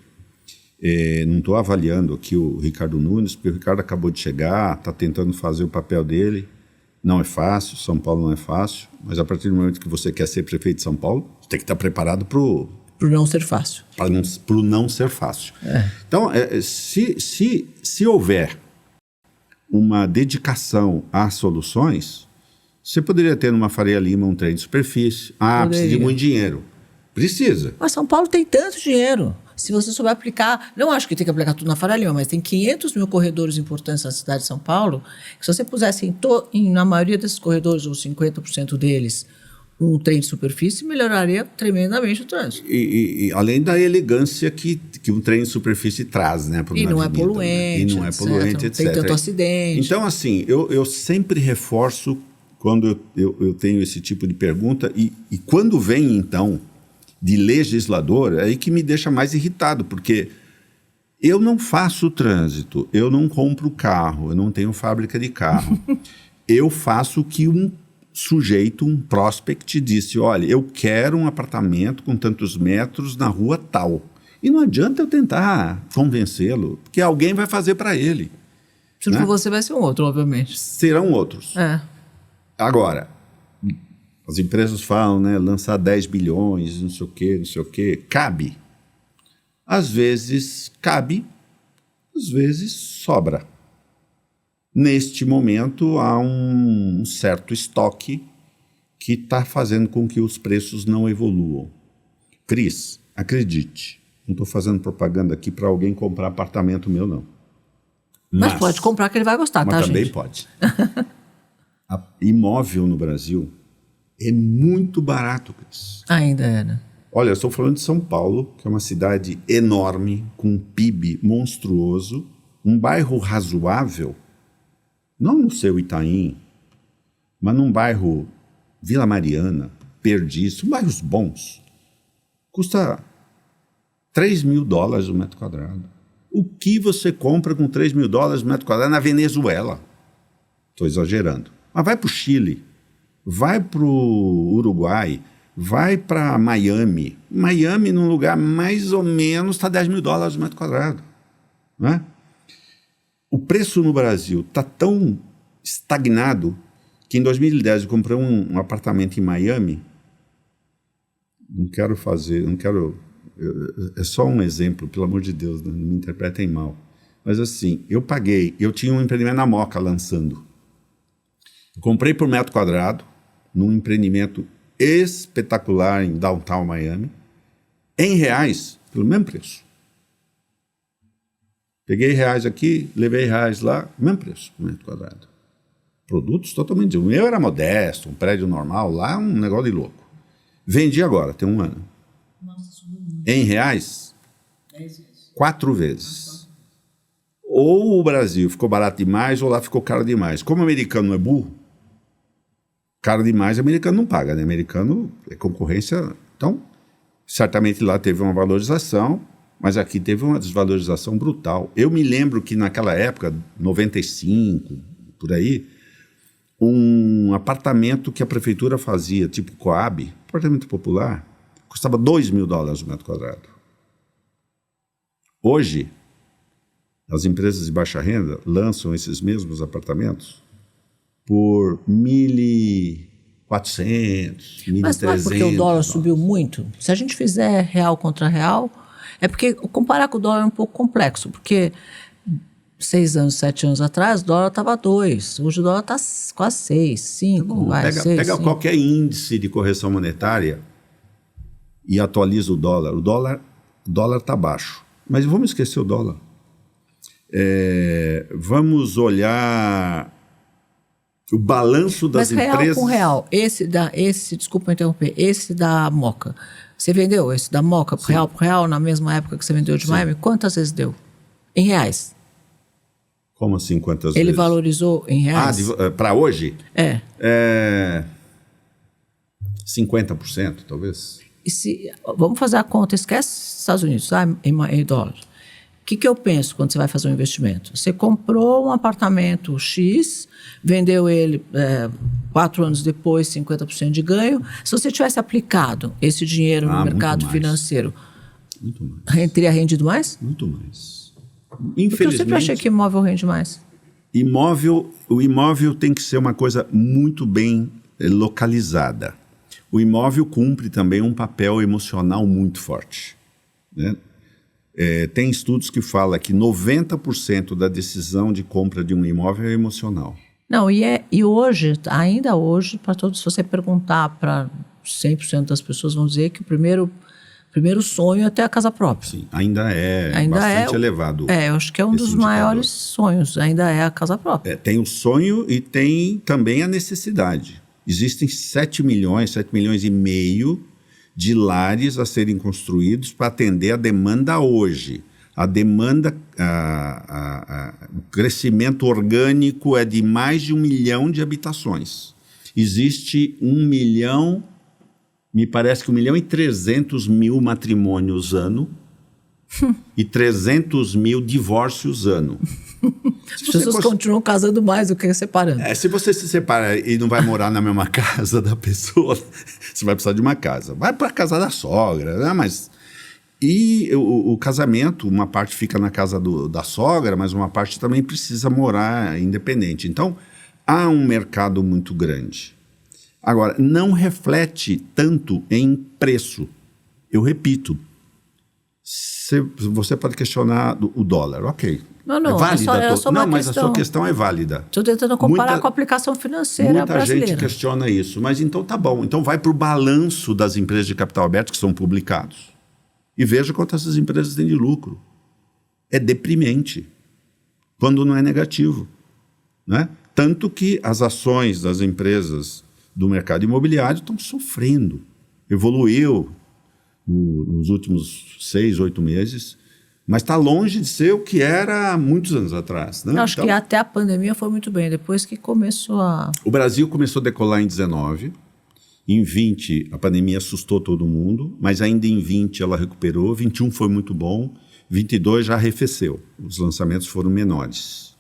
não estou avaliando aqui o Ricardo Nunes, porque o Ricardo acabou de chegar, está tentando fazer o papel dele, não é fácil, São Paulo não é fácil, mas a partir do momento que você quer ser prefeito de São Paulo, você tem que estar preparado para o não ser fácil. Para o não ser fácil. Então, se houver uma dedicação às soluções, você poderia ter numa Faria Lima um trem de superfície. Precisa de muito dinheiro. Precisa. Mas São Paulo tem tanto dinheiro. Se você souber aplicar, não acho que tem que aplicar tudo na Faria Lima, mas tem 500 mil corredores importantes na cidade de São Paulo, que se você pusesse na maioria desses corredores, ou 50% deles, um trem de superfície, melhoraria tremendamente o trânsito. E além da elegância que um trem de superfície traz, né? E não é poluente, né? E não é poluente, etc. Não tem tanto acidente. Então, assim, eu sempre reforço quando eu tenho esse tipo de pergunta e quando vem, então, de legislador, é aí que me deixa mais irritado, porque eu não faço trânsito, eu não compro carro, eu não tenho fábrica de carro. Eu faço o que um sujeito, um prospect, disse, olha, eu quero um apartamento com tantos metros na rua tal. E não adianta eu tentar convencê-lo, porque alguém vai fazer para ele. Se não for você, vai ser um outro, obviamente. Serão outros. Agora, as empresas falam, né, lançar 10 bilhões, não sei o quê. Cabe. Às vezes cabe, às vezes sobra. Neste momento, há um certo estoque que está fazendo com que os preços não evoluam. Cris, acredite, não estou fazendo propaganda aqui para alguém comprar apartamento meu, não. Mas pode comprar que ele vai gostar, mas tá, também gente? Pode. Imóvel no Brasil é muito barato, Cris. Ainda é, né? Olha, eu estou falando de São Paulo, que é uma cidade enorme, com um PIB monstruoso, um bairro razoável, não no seu Itaim, mas num bairro Vila Mariana, Perdiz, são bairros bons. Custa $3.000 o metro quadrado. O que você compra com $3.000 o metro quadrado na Venezuela? Estou exagerando. Mas vai para o Chile, vai para o Uruguai, vai para Miami. Miami, num lugar mais ou menos, está $10.000 o metro quadrado. Não é? O preço no Brasil está tão estagnado que em 2010 eu comprei um apartamento em Miami. É só um exemplo, pelo amor de Deus, não me interpretem mal. Mas assim, eu tinha um empreendimento na Moca lançando. Eu comprei por metro quadrado, num empreendimento espetacular em Downtown Miami, em reais, pelo mesmo preço. Peguei reais aqui, levei reais lá, mesmo preço, por metro quadrado. Produtos totalmente... O meu era modesto, um prédio normal, lá um negócio de louco. Vendi agora, tem um ano. Nossa, subiu muito. Em reais, 10 vezes. 4 vezes. Ou o Brasil ficou barato demais, ou lá ficou caro demais. Como o americano é burro, caro demais, o americano não paga, né? O americano é concorrência. Então, certamente lá teve uma valorização, mas aqui teve uma desvalorização brutal. Eu me lembro que naquela época, 95, por aí, um apartamento que a prefeitura fazia, tipo Coab, apartamento popular, custava $2.000 o metro quadrado. Hoje, as empresas de baixa renda lançam esses mesmos apartamentos por 1.400, 1.300. Mas não é porque o dólar subiu muito? Se a gente fizer real contra real, é porque comparar com o dólar é um pouco complexo, porque 6 anos, 7 anos atrás, o dólar estava 2, hoje o dólar está quase 6, 5, pega qualquer índice de correção monetária e atualiza o dólar. O dólar está baixo. Mas vamos esquecer o dólar. Vamos olhar o balanço das empresas... Mas real com real, desculpa interromper, esse da Moca, você vendeu esse da Moca real por real na mesma época que você vendeu de Miami? Quantas vezes deu? Em reais? Como assim, quantas Ele vezes? valorizou em reais? Para hoje? É. 50%, talvez. Vamos fazer a conta, esquece Estados Unidos, tá? Em dólar. O que eu penso quando você vai fazer um investimento? Você comprou um apartamento X, vendeu ele 4 anos depois, 50% de ganho. Se você tivesse aplicado esse dinheiro no mercado financeiro, teria rendido mais? Muito mais. Porque eu sempre achei que imóvel rende mais. O imóvel tem que ser uma coisa muito bem localizada. O imóvel cumpre também um papel emocional muito forte, né? Tem estudos que falam que 90% da decisão de compra de um imóvel é emocional. Não, e hoje, ainda hoje, para todos, se você perguntar para 100% das pessoas, vão dizer que o primeiro sonho é ter a casa própria. Sim, ainda é bastante elevado. Eu acho que é um dos maiores sonhos, ainda é a casa própria. Tem o sonho e tem também a necessidade. Existem 7 milhões e meio de lares a serem construídos para atender a demanda hoje. A demanda, o crescimento orgânico é de mais de 1 milhão de habitações. Existe 1 milhão, me parece que 1.300.000 matrimônios ano e 300.000 divórcios ano. As pessoas continuam casando mais do que separando. Se você se separa e não vai morar na mesma casa da pessoa, você vai precisar de uma casa. Vai para a casa da sogra, né? Mas E o casamento, uma parte fica na casa da sogra, mas uma parte também precisa morar independente. Então, há um mercado muito grande. Agora, não reflete tanto em preço. Eu repito, você pode questionar o dólar, ok. Não, é válida. é só uma mas questão. a sua questão é válida. Estou tentando comparar com a aplicação financeira muita brasileira. gente questiona isso, mas então tá bom. Então vai para o balanço das empresas de capital aberto que são publicados e veja quanto essas empresas têm de lucro. É deprimente, quando não é negativo, né? Tanto que as ações das empresas do mercado imobiliário estão sofrendo. Evoluiu nos últimos 6, 8 meses, mas está longe de ser o que era há muitos anos atrás. Né? Eu acho que até a pandemia foi muito bem, depois que começou a... O Brasil começou a decolar em 19, em 20 a pandemia assustou todo mundo, mas ainda em 20 ela recuperou, 21 foi muito bom, 22 já arrefeceu, os lançamentos foram menores.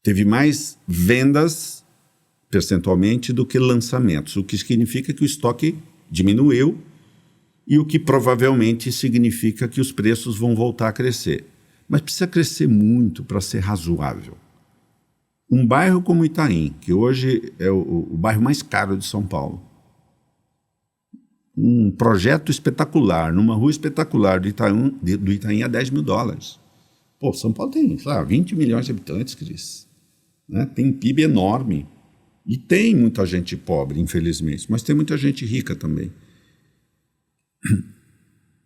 Teve mais vendas percentualmente do que lançamentos, o que significa que o estoque diminuiu e o que provavelmente significa que os preços vão voltar a crescer. Mas precisa crescer muito para ser razoável. Um bairro como Itaim, que hoje é o bairro mais caro de São Paulo, um projeto espetacular, numa rua espetacular do Itaim a $10 mil. Pô, São Paulo tem, sei lá, 20 milhões de habitantes, Cris. Né? Tem um PIB enorme. E tem muita gente pobre, infelizmente, mas tem muita gente rica também.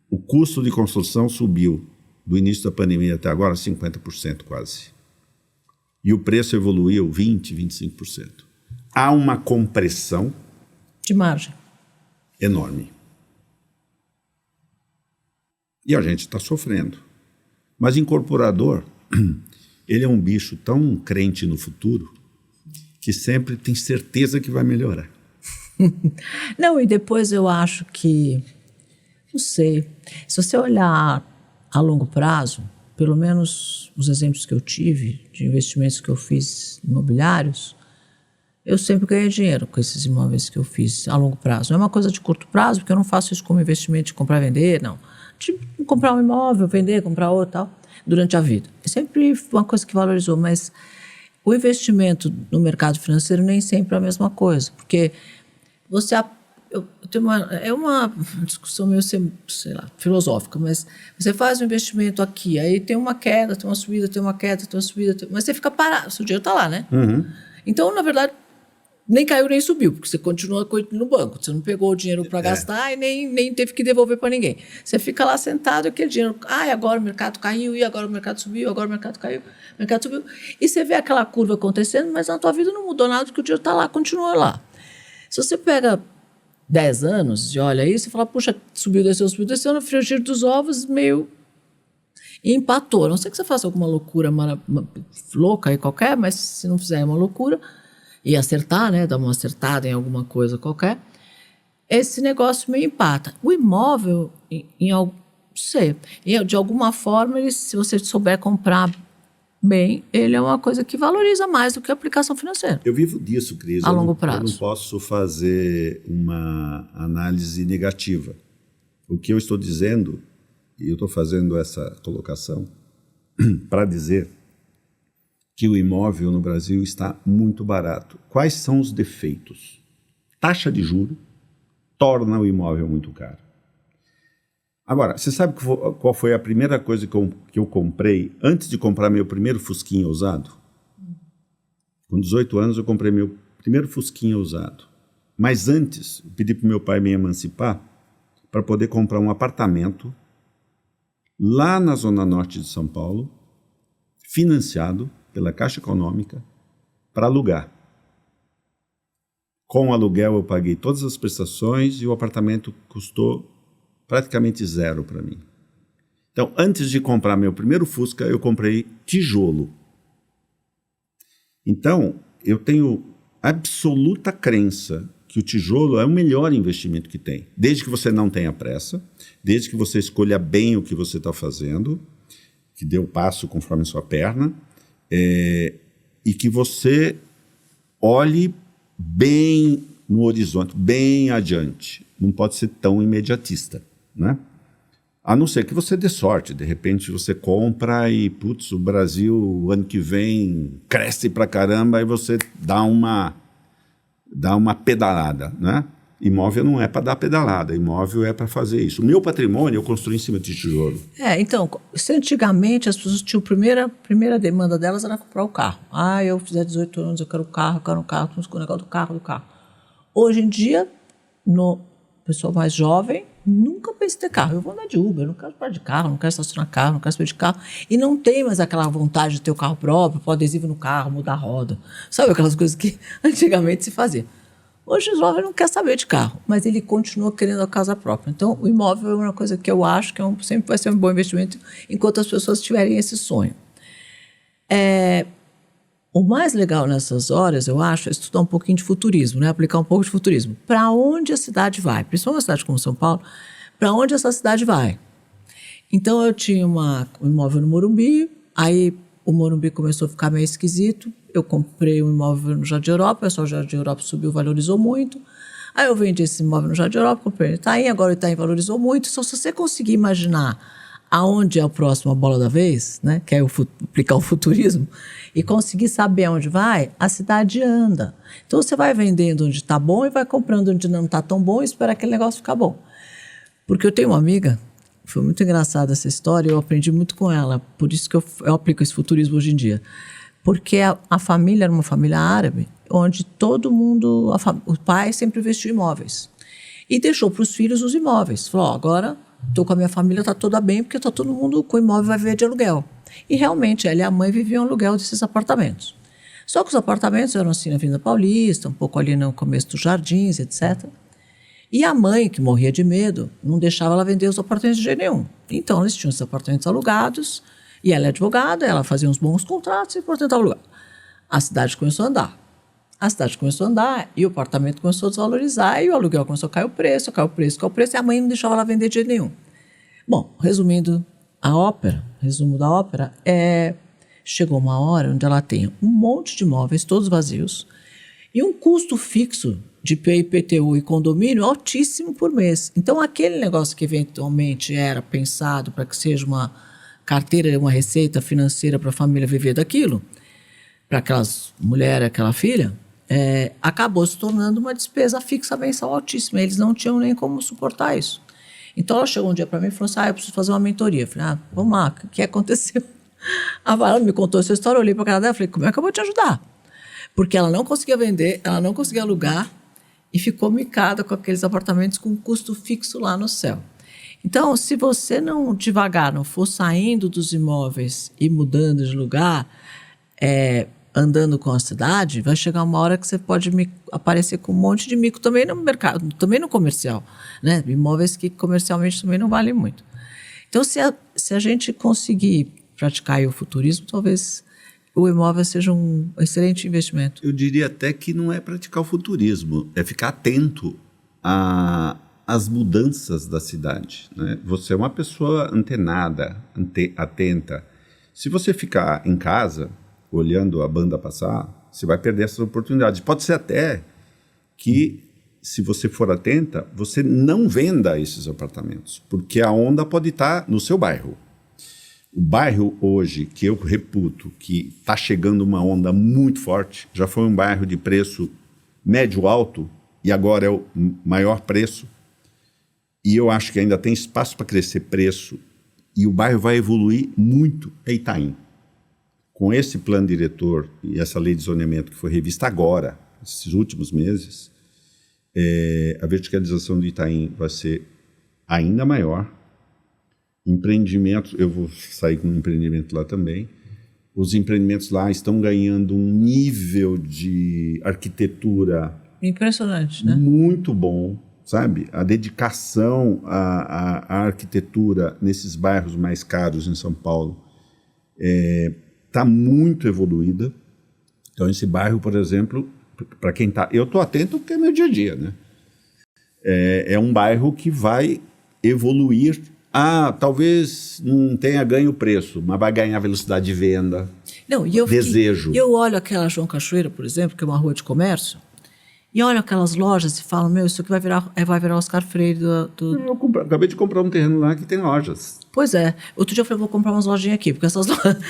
O custo de construção subiu do início da pandemia até agora 50% quase. E o preço evoluiu 20%, 25%. Há uma compressão de margem enorme. E a gente está sofrendo. Mas incorporador, ele é um bicho tão crente no futuro que sempre tem certeza que vai melhorar. Não, e depois eu acho que, não sei, se você olhar a longo prazo, pelo menos os exemplos que eu tive de investimentos que eu fiz imobiliários, eu sempre ganhei dinheiro com esses imóveis que eu fiz a longo prazo. Não é uma coisa de curto prazo, porque eu não faço isso como investimento de comprar e vender, não. De comprar um imóvel, vender, comprar outro e tal, durante a vida. É sempre uma coisa que valorizou, mas o investimento no mercado financeiro nem sempre é a mesma coisa, porque você... é uma discussão meio, sei lá, filosófica, mas você faz um investimento aqui, aí tem uma queda, tem uma subida, tem uma queda, tem uma subida, mas você fica parado, seu dinheiro está lá, né? Uhum. Então, na verdade, nem caiu nem subiu, porque você continua no banco, você não pegou o dinheiro para gastar e nem teve que devolver para ninguém. Você fica lá sentado e aquele dinheiro, e agora o mercado caiu, e agora o mercado subiu, agora o mercado caiu, o mercado subiu. E você vê aquela curva acontecendo, mas na tua vida não mudou nada, porque o dinheiro está lá, continua lá. Se você pega 10 anos e olha aí, você fala, puxa, subiu, desceu, no frigir dos ovos, meio... E empatou. A não sei que você faça alguma loucura louca aí qualquer, mas se não fizer uma loucura, e acertar, né, dar uma acertada em alguma coisa qualquer, esse negócio meio empata. O imóvel, de alguma forma, se você souber comprar bem, ele é uma coisa que valoriza mais do que a aplicação financeira. Eu vivo disso, Cris. A longo prazo. Eu não posso fazer uma análise negativa. O que eu estou dizendo, e eu estou fazendo essa colocação para dizer que o imóvel no Brasil está muito barato. Quais são os defeitos? Taxa de juros torna o imóvel muito caro. Agora, você sabe qual foi a primeira coisa que eu comprei antes de comprar meu primeiro Fusquinha usado? Com 18 anos eu comprei meu primeiro Fusquinha usado. Mas antes, eu pedi para o meu pai me emancipar para poder comprar um apartamento lá na zona norte de São Paulo, financiado pela Caixa Econômica, para alugar. Com o aluguel eu paguei todas as prestações e o apartamento custou praticamente zero para mim. Então, antes de comprar meu primeiro Fusca, eu comprei tijolo. Então, eu tenho absoluta crença que o tijolo é o melhor investimento que tem. Desde que você não tenha pressa, desde que você escolha bem o que você está fazendo, que dê o passo conforme a sua perna, e que você olhe bem no horizonte, bem adiante. Não pode ser tão imediatista, né? A não ser que você dê sorte. De repente você compra e, putz, o Brasil, ano que vem, cresce pra caramba e você dá uma pedalada, né? Imóvel não é para dar pedalada, imóvel é para fazer isso. O meu patrimônio eu construí em cima de tijolo. Então, se antigamente as pessoas tinham a primeira demanda delas era comprar o carro. Eu fizer 18 anos, eu quero um carro, com o negócio do carro. Hoje em dia, no pessoal mais jovem, nunca pensa em ter carro. Eu vou andar de Uber, eu não quero parar de carro, não quero estacionar carro, não quero saber de carro. E não tem mais aquela vontade de ter o carro próprio, pôr adesivo no carro, mudar a roda. Sabe aquelas coisas que antigamente se fazia. Hoje o jovem não quer saber de carro, mas ele continua querendo a casa própria. Então, o imóvel é uma coisa que eu acho que sempre vai ser um bom investimento enquanto as pessoas tiverem esse sonho. O mais legal nessas horas, eu acho, é estudar um pouquinho de futurismo, né? Aplicar um pouco de futurismo. Para onde a cidade vai? Principalmente uma cidade como São Paulo, para onde essa cidade vai? Então, eu tinha um imóvel no Morumbi, aí o Morumbi começou a ficar meio esquisito. Eu comprei um imóvel no Jardim Europa, o Jardim Europa subiu, valorizou muito. Aí eu vendi esse imóvel no Jardim Europa, comprei no Itaim, agora o Itaim valorizou muito. Só se você conseguir imaginar aonde é o próximo a bola da vez, né, que é aplicar o futurismo, e conseguir saber aonde vai, a cidade anda. Então você vai vendendo onde está bom e vai comprando onde não está tão bom e espera aquele negócio ficar bom. Porque eu tenho uma amiga, foi muito engraçada essa história, eu aprendi muito com ela, por isso que eu aplico esse futurismo hoje em dia. Porque a família era uma família árabe, onde todo mundo, o pai sempre investiu em imóveis. E deixou para os filhos os imóveis. Falou, agora estou com a minha família, está toda bem, porque está todo mundo com imóvel, vai viver de aluguel. E realmente, ela e a mãe viviam aluguel desses apartamentos. Só que os apartamentos eram assim na Avenida Paulista, um pouco ali no começo dos Jardins, etc. E a mãe, que morria de medo, não deixava ela vender os apartamentos de jeito nenhum. Então, eles tinham os apartamentos alugados. E ela é advogada, ela fazia uns bons contratos e, portanto, alugava. A cidade começou a andar e o apartamento começou a desvalorizar e o aluguel começou a cair o preço e a mãe não deixava ela vender de jeito nenhum. Bom, resumo da ópera chegou uma hora onde ela tem um monte de imóveis, todos vazios, e um custo fixo de IPTU e condomínio altíssimo por mês. Então, aquele negócio que eventualmente era pensado para que seja uma carteira, uma receita financeira para a família viver daquilo, para aquelas mulheres, aquela filha, acabou se tornando uma despesa fixa mensal altíssima. Eles não tinham nem como suportar isso. Então, ela chegou um dia para mim e falou assim, eu preciso fazer uma mentoria. Eu falei, vamos lá, o que aconteceu? Ela me contou essa história, eu olhei para a cara dela e falei, como é que eu vou te ajudar? Porque ela não conseguia vender, ela não conseguia alugar e ficou micada com aqueles apartamentos com um custo fixo lá no céu. Então, se você não devagar, não for saindo dos imóveis e mudando de lugar, andando com a cidade, vai chegar uma hora que você pode aparecer com um monte de mico também no mercado, também no comercial, né? Imóveis que comercialmente também não valem muito. Então, se a gente conseguir praticar aí o futurismo, talvez o imóvel seja um excelente investimento. Eu diria até que não é praticar o futurismo, é ficar atento às mudanças da cidade, né? Você é uma pessoa antenada, atenta. Se você ficar em casa, olhando a banda passar, você vai perder essas oportunidades. Pode ser até que, se você for atenta, você não venda esses apartamentos, porque a onda pode estar no seu bairro. O bairro hoje, que eu reputo que está chegando uma onda muito forte, já foi um bairro de preço médio-alto e agora é o maior preço. E eu acho que ainda tem espaço para crescer preço e o bairro vai evoluir muito, é Itaim. Com esse plano diretor e essa lei de zoneamento que foi revista agora, esses últimos meses, a verticalização do Itaim vai ser ainda maior. Empreendimentos, eu vou sair com um empreendimento lá também. Os empreendimentos lá estão ganhando um nível de arquitetura impressionante, né? Muito bom, sabe? A dedicação à arquitetura nesses bairros mais caros em São Paulo está muito evoluída. Então, esse bairro, por exemplo, para quem está... Eu estou atento porque é meu dia a dia, né? É um bairro que vai evoluir. Talvez não tenha ganho preço, mas vai ganhar velocidade de venda, desejo. Eu olho aquela João Cachoeira, por exemplo, que é uma rua de comércio, E olha aquelas lojas e falam, meu, isso aqui vai virar Oscar Freire do... Acabei de comprar um terreno lá que tem lojas. Pois é. Outro dia eu falei, vou comprar umas lojinhas aqui, porque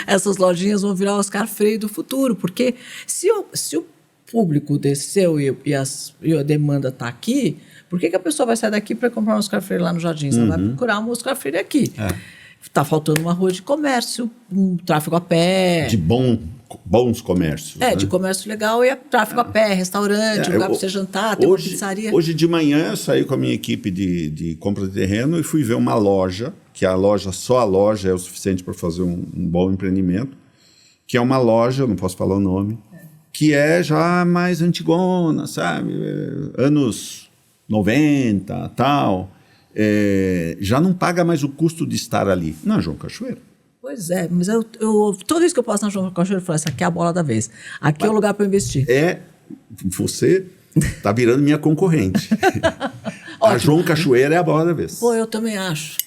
essas lojinhas vão virar Oscar Freire do futuro, porque se o público desceu e a demanda está aqui, por que a pessoa vai sair daqui para comprar um Oscar Freire lá no Jardim? Você vai procurar um Oscar Freire aqui. Está faltando uma rua de comércio, um tráfego a pé. De bons comércios. Né? De comércio legal e tráfego a pé, restaurante, lugar para você jantar, tem uma pizzaria. Hoje de manhã eu saí com a minha equipe de compra de terreno e fui ver uma loja, que só a loja é o suficiente para fazer um bom empreendimento, que é uma loja, não posso falar o nome, que é já mais antigona, sabe? Anos 90, tal. Já não paga mais o custo de estar ali. Na João Cachoeira. Pois é, mas toda vez que eu passo na João Cachoeira, eu falo, essa aqui é a bola da vez. Aqui é o lugar para investir. Você está virando minha concorrente. A João Cachoeira é a bola da vez. Pô, eu também acho.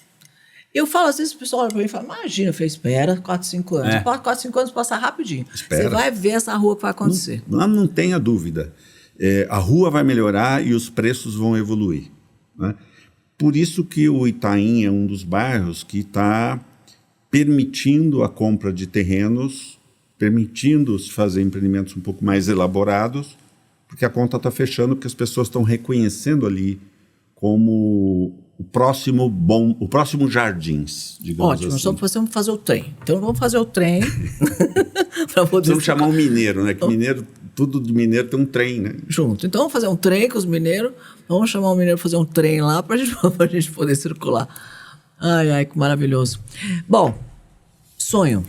Eu falo, às vezes o pessoal olha para mim e fala, imagina, espera 4, 5 anos. 4, 5 anos passar rapidinho. Você vai ver essa rua que vai acontecer. Não tenha dúvida. A rua vai melhorar e os preços vão evoluir. Né? Por isso que o Itaim é um dos bairros que está permitindo a compra de terrenos, permitindo-se fazer empreendimentos um pouco mais elaborados, porque a conta está fechando, porque as pessoas estão reconhecendo ali como o próximo Jardins, digamos Ótimo, assim. nós vamos fazer o trem. Então vamos fazer o trem. Vamos chamar um mineiro, né? Que mineiro, tudo de mineiro tem um trem, né? Junto. Então vamos fazer um trem com os mineiros, vamos chamar um mineiro para fazer um trem lá para a gente poder circular. Ai, que maravilhoso. Bom, sonho.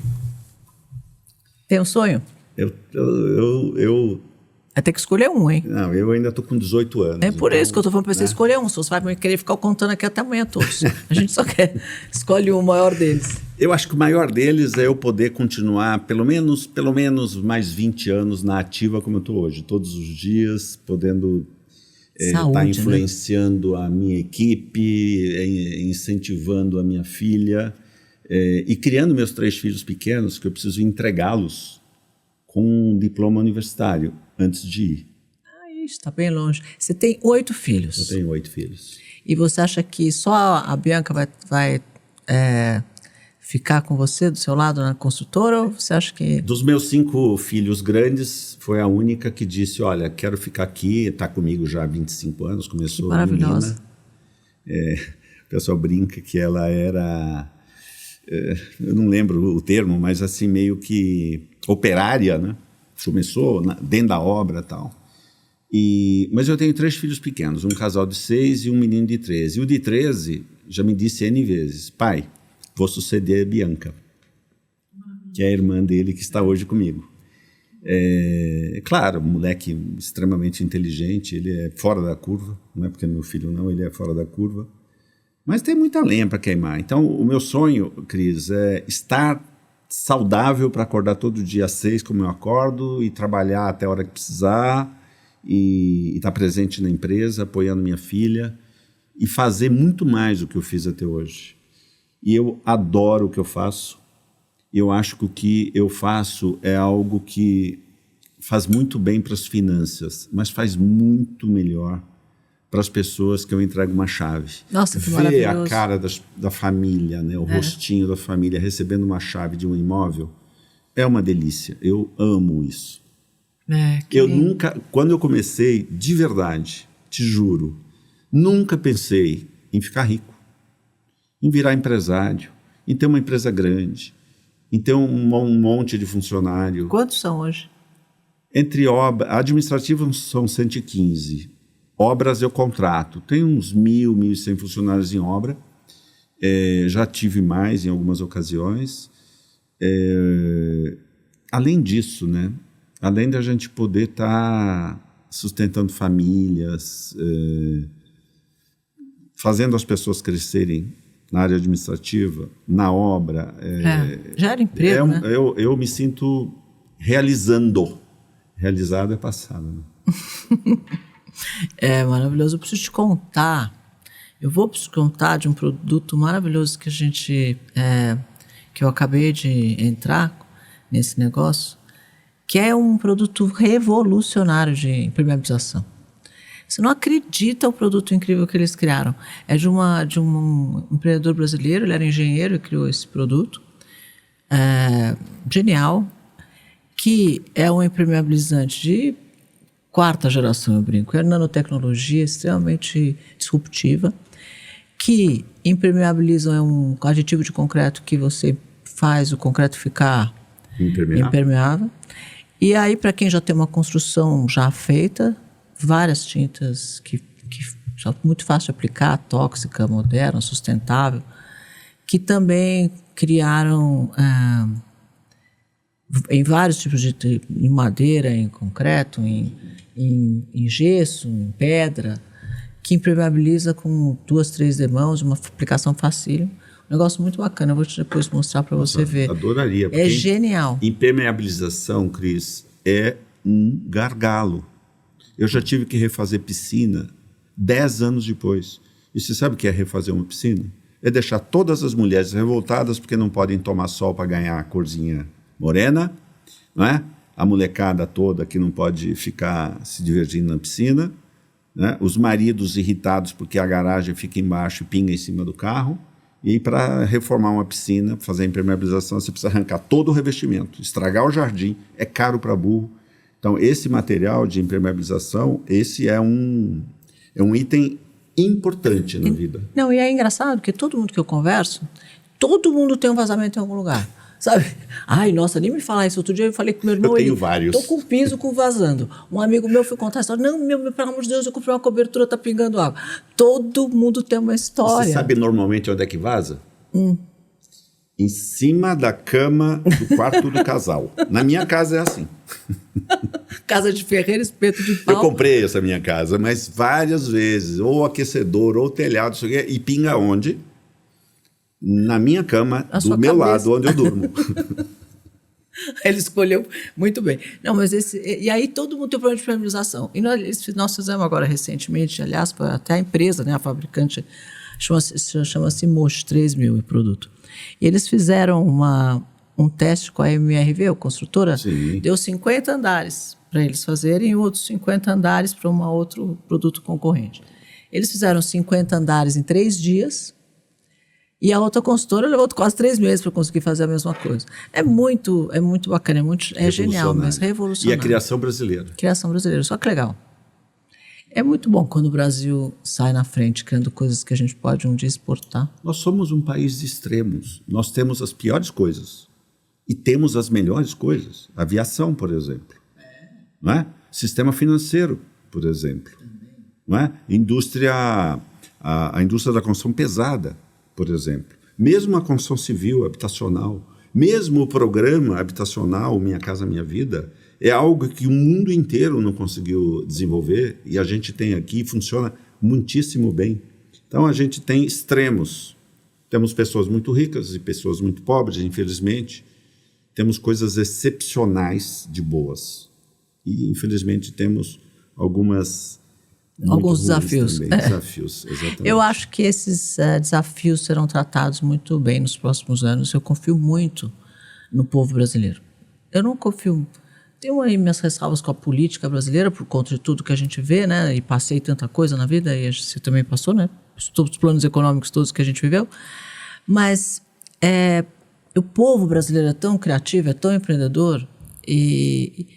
Tem um sonho? Eu Vai ter que escolher um, hein? Não, eu ainda estou com 18 anos. É por isso que eu estou falando para você escolher um. Se você vai querer ficar contando aqui até amanhã todos. A gente só quer escolhe o maior deles. Eu acho que o maior deles é eu poder continuar pelo menos mais 20 anos na ativa como eu estou hoje. Todos os dias, podendo estar influenciando a minha equipe, incentivando a minha filha e criando meus 3 filhos pequenos, que eu preciso entregá-los com um diploma universitário antes de ir. Está bem longe. Você tem 8 filhos. Eu tenho 8 filhos. E você acha que só a Bianca vai ficar com você, do seu lado, na construtora? Ou você acha que... Dos meus 5 filhos grandes, foi a única que disse, olha, quero ficar aqui, está comigo já há 25 anos, começou maravilhosa. Menina. O pessoal brinca que ela era... eu não lembro o termo, mas assim, meio que operária, né? Começou dentro da obra e tal. Mas eu tenho 3 filhos pequenos, um casal de 6 e um menino de 13. E o de 13 já me disse N vezes, pai, vou suceder a Bianca, que é a irmã dele que está hoje comigo. Claro, um moleque extremamente inteligente, ele é fora da curva, não é porque é meu filho não, ele é fora da curva, mas tem muita lenha para queimar. Então, o meu sonho, Cris, é estar saudável para acordar todo dia às 6, como eu acordo, e trabalhar até a hora que precisar, e estar presente na empresa, apoiando minha filha, e fazer muito mais do que eu fiz até hoje. E eu adoro o que eu faço. Eu acho que o que eu faço é algo que faz muito bem para as finanças, mas faz muito melhor para as pessoas que eu entrego uma chave. Nossa, que ver maravilhoso. a cara da família, né, o rostinho da família recebendo uma chave de um imóvel é uma delícia. Eu amo isso. Eu nunca, quando eu comecei, de verdade, te juro, nunca pensei em ficar rico, em virar empresário, em ter uma empresa grande, em ter um monte de funcionário. Quantos são hoje? Entre obras, administrativos são 115. Obras eu contrato. Tem uns 1.000, 1.100 funcionários em obra. Já tive mais em algumas ocasiões. Além disso, né? Além da gente poder estar sustentando famílias, fazendo as pessoas crescerem na área administrativa, na obra. Já era emprego, né? Eu me sinto realizando. Realizado é passado, né? É maravilhoso. Eu preciso te contar. Eu vou te contar de um produto maravilhoso que que eu acabei de entrar nesse negócio, que é um produto revolucionário de impermeabilização. Você não acredita o produto incrível que eles criaram. É de um empreendedor brasileiro, ele era engenheiro e criou esse produto. Genial, que é um impermeabilizante de quarta geração, eu brinco. É nanotecnologia extremamente disruptiva, que impermeabiliza, é um aditivo de concreto que você faz o concreto ficar impermeável. E aí, para quem já tem uma construção já feita, várias tintas que são muito fácil de aplicar, tóxica, moderna, sustentável, que também criaram em vários tipos em madeira, em concreto, em gesso, em pedra, que impermeabiliza com 2, 3 demãos, uma aplicação facílima. Um negócio muito bacana, eu vou te depois mostrar para você ver. Adoraria. É genial. Impermeabilização, Cris, é um gargalo. Eu já tive que refazer piscina 10 anos depois. E você sabe o que é refazer uma piscina? É deixar todas as mulheres revoltadas porque não podem tomar sol para ganhar a corzinha morena, não é? A molecada toda que não pode ficar se divertindo na piscina, né? Os maridos irritados porque a garagem fica embaixo e pinga em cima do carro. E aí, para reformar uma piscina, fazer a impermeabilização, você precisa arrancar todo o revestimento, estragar o jardim, é caro para burro. Então, esse material de impermeabilização, esse é um item importante na vida. Não, e é engraçado porque todo mundo que eu converso, todo mundo tem um vazamento em algum lugar. Sabe? Ai, nossa, nem me falar isso. Outro dia eu falei com meu irmão. Eu tenho vários. Tô com o piso vazando. Um amigo meu foi contar a história. Não, pelo amor de Deus, eu comprei uma cobertura, tá pingando água. Todo mundo tem uma história. Você sabe normalmente onde é que vaza? Em cima da cama do quarto do casal. Na minha casa é assim. Casa de ferreiro, espeto de pau. Eu comprei essa minha casa, mas várias vezes. Ou aquecedor, ou telhado, isso aqui, e pinga onde? Na minha cama, do meu lado, onde eu durmo. Ele escolheu muito bem. Não, mas e aí todo mundo tem problema de impermeabilização. E nós fizemos agora recentemente, aliás, até a empresa, né, a fabricante, chama-se Mosh 3000 o produto. E eles fizeram um teste com a MRV, a construtora. Sim. Deu 50 andares para eles fazerem e outros 50 andares para um outro produto concorrente. Eles fizeram 50 andares em 3 dias. E a outra consultora levou quase 3 meses para conseguir fazer a mesma coisa. É muito bacana, é genial, mas revolucionário. E a criação brasileira. Criação brasileira, só que legal. É muito bom quando o Brasil sai na frente, criando coisas que a gente pode um dia exportar. Nós somos um país de extremos. Nós temos as piores coisas e temos as melhores coisas. Aviação, por exemplo. Não é? Sistema financeiro, por exemplo. Não é? A indústria da construção pesada, por exemplo. Mesmo a construção civil, habitacional, mesmo o programa habitacional Minha Casa Minha Vida, é algo que o mundo inteiro não conseguiu desenvolver e a gente tem aqui, funciona muitíssimo bem. Então a gente tem extremos. Temos pessoas muito ricas e pessoas muito pobres, infelizmente. Temos coisas excepcionais de boas. E infelizmente temos alguns desafios. Desafios, exatamente. Eu acho que esses desafios serão tratados muito bem nos próximos anos. Eu confio muito no povo brasileiro. Eu não confio... Tenho aí minhas ressalvas com a política brasileira por conta de tudo que a gente vê, né? E passei tanta coisa na vida, e você também passou, né? Todos os planos econômicos todos que a gente viveu. Mas o povo brasileiro é tão criativo, é tão empreendedor, e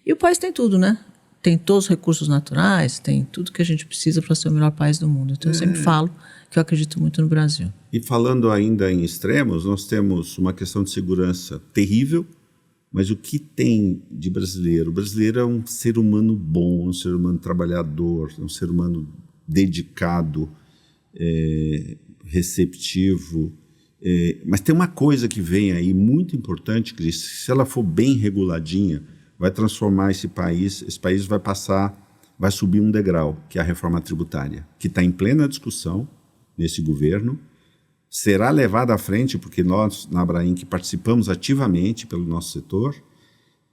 o país tem tudo, né? Tem todos os recursos naturais, tem tudo que a gente precisa para ser o melhor país do mundo. Então eu sempre falo que eu acredito muito no Brasil. E falando ainda em extremos, nós temos uma questão de segurança terrível, mas o que tem de brasileiro? O brasileiro é um ser humano bom, um ser humano trabalhador, um ser humano dedicado, receptivo. Mas tem uma coisa que vem aí muito importante, Cris, se ela for bem reguladinha, vai transformar esse país vai subir um degrau, que é a reforma tributária, que está em plena discussão nesse governo, será levada à frente, porque nós, na Abrainc, participamos ativamente pelo nosso setor,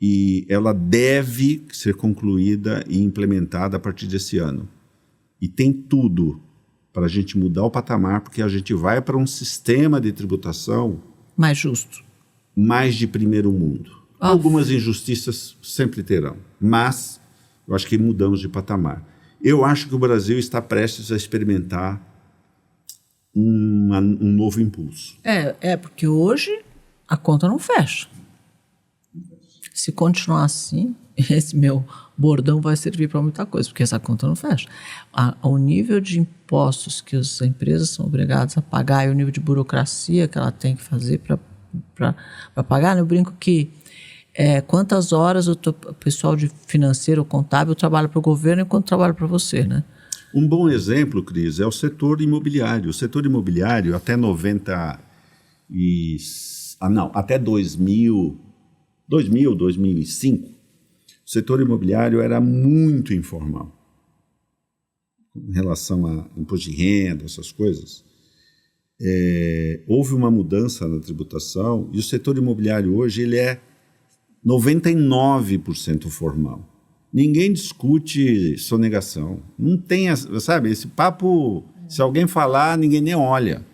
e ela deve ser concluída e implementada a partir desse ano. E tem tudo para a gente mudar o patamar, porque a gente vai para um sistema de tributação mais justo, mais de primeiro mundo. Algumas injustiças sempre terão, mas eu acho que mudamos de patamar. Eu acho que o Brasil está prestes a experimentar um novo impulso. Porque hoje a conta não fecha. Se continuar assim, esse meu bordão vai servir para muita coisa, porque essa conta não fecha. O nível de impostos que as empresas são obrigadas a pagar e o nível de burocracia que ela tem que fazer para pagar, né? Eu brinco que quantas horas o pessoal de financeiro ou contábil trabalha para o governo e quanto trabalha para você, né? Um bom exemplo, Cris, é o setor imobiliário. O setor imobiliário, até 2005, o setor imobiliário era muito informal. Em relação a imposto de renda, essas coisas. Houve uma mudança na tributação e o setor imobiliário hoje ele é 99% formal. Ninguém discute sonegação. Não tem, sabe, esse papo, se alguém falar, ninguém nem olha.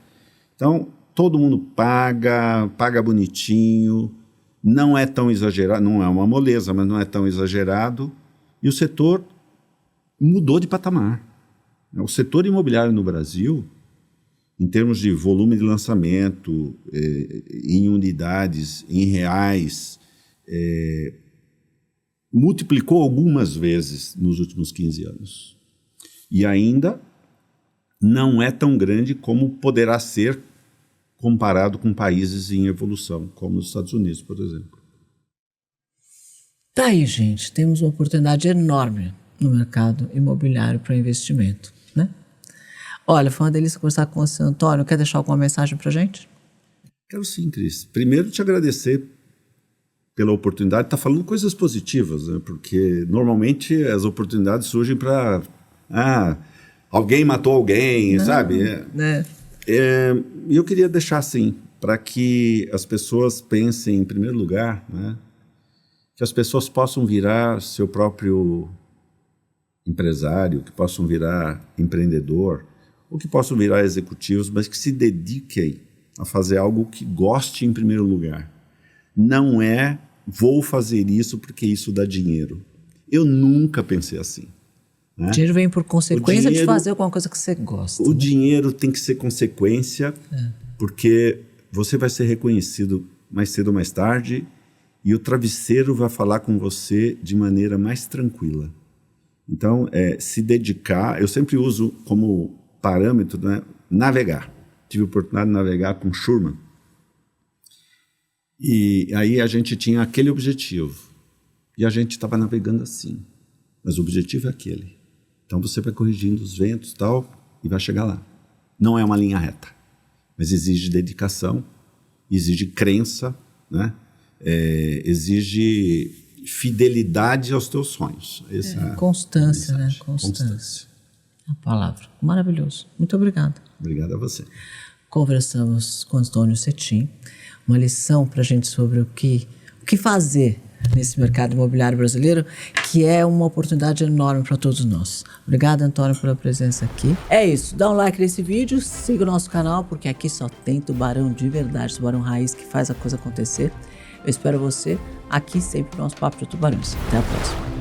Então, todo mundo paga bonitinho, não é tão exagerado, não é uma moleza, mas não é tão exagerado. E o setor mudou de patamar. O setor imobiliário no Brasil, em termos de volume de lançamento, em unidades, em reais, multiplicou algumas vezes nos últimos 15 anos. E ainda não é tão grande como poderá ser comparado com países em evolução, como os Estados Unidos, por exemplo. Tá aí, gente. Temos uma oportunidade enorme no mercado imobiliário para investimento, né? Olha, foi uma delícia conversar com você, Antônio. Quer deixar alguma mensagem para a gente? Quero sim, Cris. Primeiro, te agradecer pela oportunidade de estar falando coisas positivas, né? Porque normalmente as oportunidades surgem para alguém matou alguém, sabe? E eu queria deixar assim, para que as pessoas pensem em primeiro lugar, né? Que as pessoas possam virar seu próprio empresário, que possam virar empreendedor, ou que possam virar executivos, mas que se dediquem a fazer algo que goste em primeiro lugar. Não vou fazer isso porque isso dá dinheiro. Eu nunca pensei assim. Né? O dinheiro vem por consequência de fazer alguma coisa que você gosta. O dinheiro tem que ser consequência, porque você vai ser reconhecido mais cedo ou mais tarde e o travesseiro vai falar com você de maneira mais tranquila. Então, se dedicar, eu sempre uso como parâmetro, né, navegar. Tive a oportunidade de navegar com Schurman. E aí a gente tinha aquele objetivo. E a gente estava navegando assim. Mas o objetivo é aquele. Então você vai corrigindo os ventos e tal, e vai chegar lá. Não é uma linha reta. Mas exige dedicação, exige crença, né? Exige fidelidade aos teus sonhos. Constância, né? Constância. A palavra. Maravilhoso. Muito obrigada. Obrigado a você. Conversamos com Antônio Cetim. Uma lição para a gente sobre o que fazer nesse mercado imobiliário brasileiro, que é uma oportunidade enorme para todos nós. Obrigada, Antônio, pela presença aqui. É isso, dá um like nesse vídeo, siga o nosso canal, porque aqui só tem tubarão de verdade, tubarão raiz que faz a coisa acontecer. Eu espero você aqui sempre no nosso Papo de Tubarões. Até a próxima.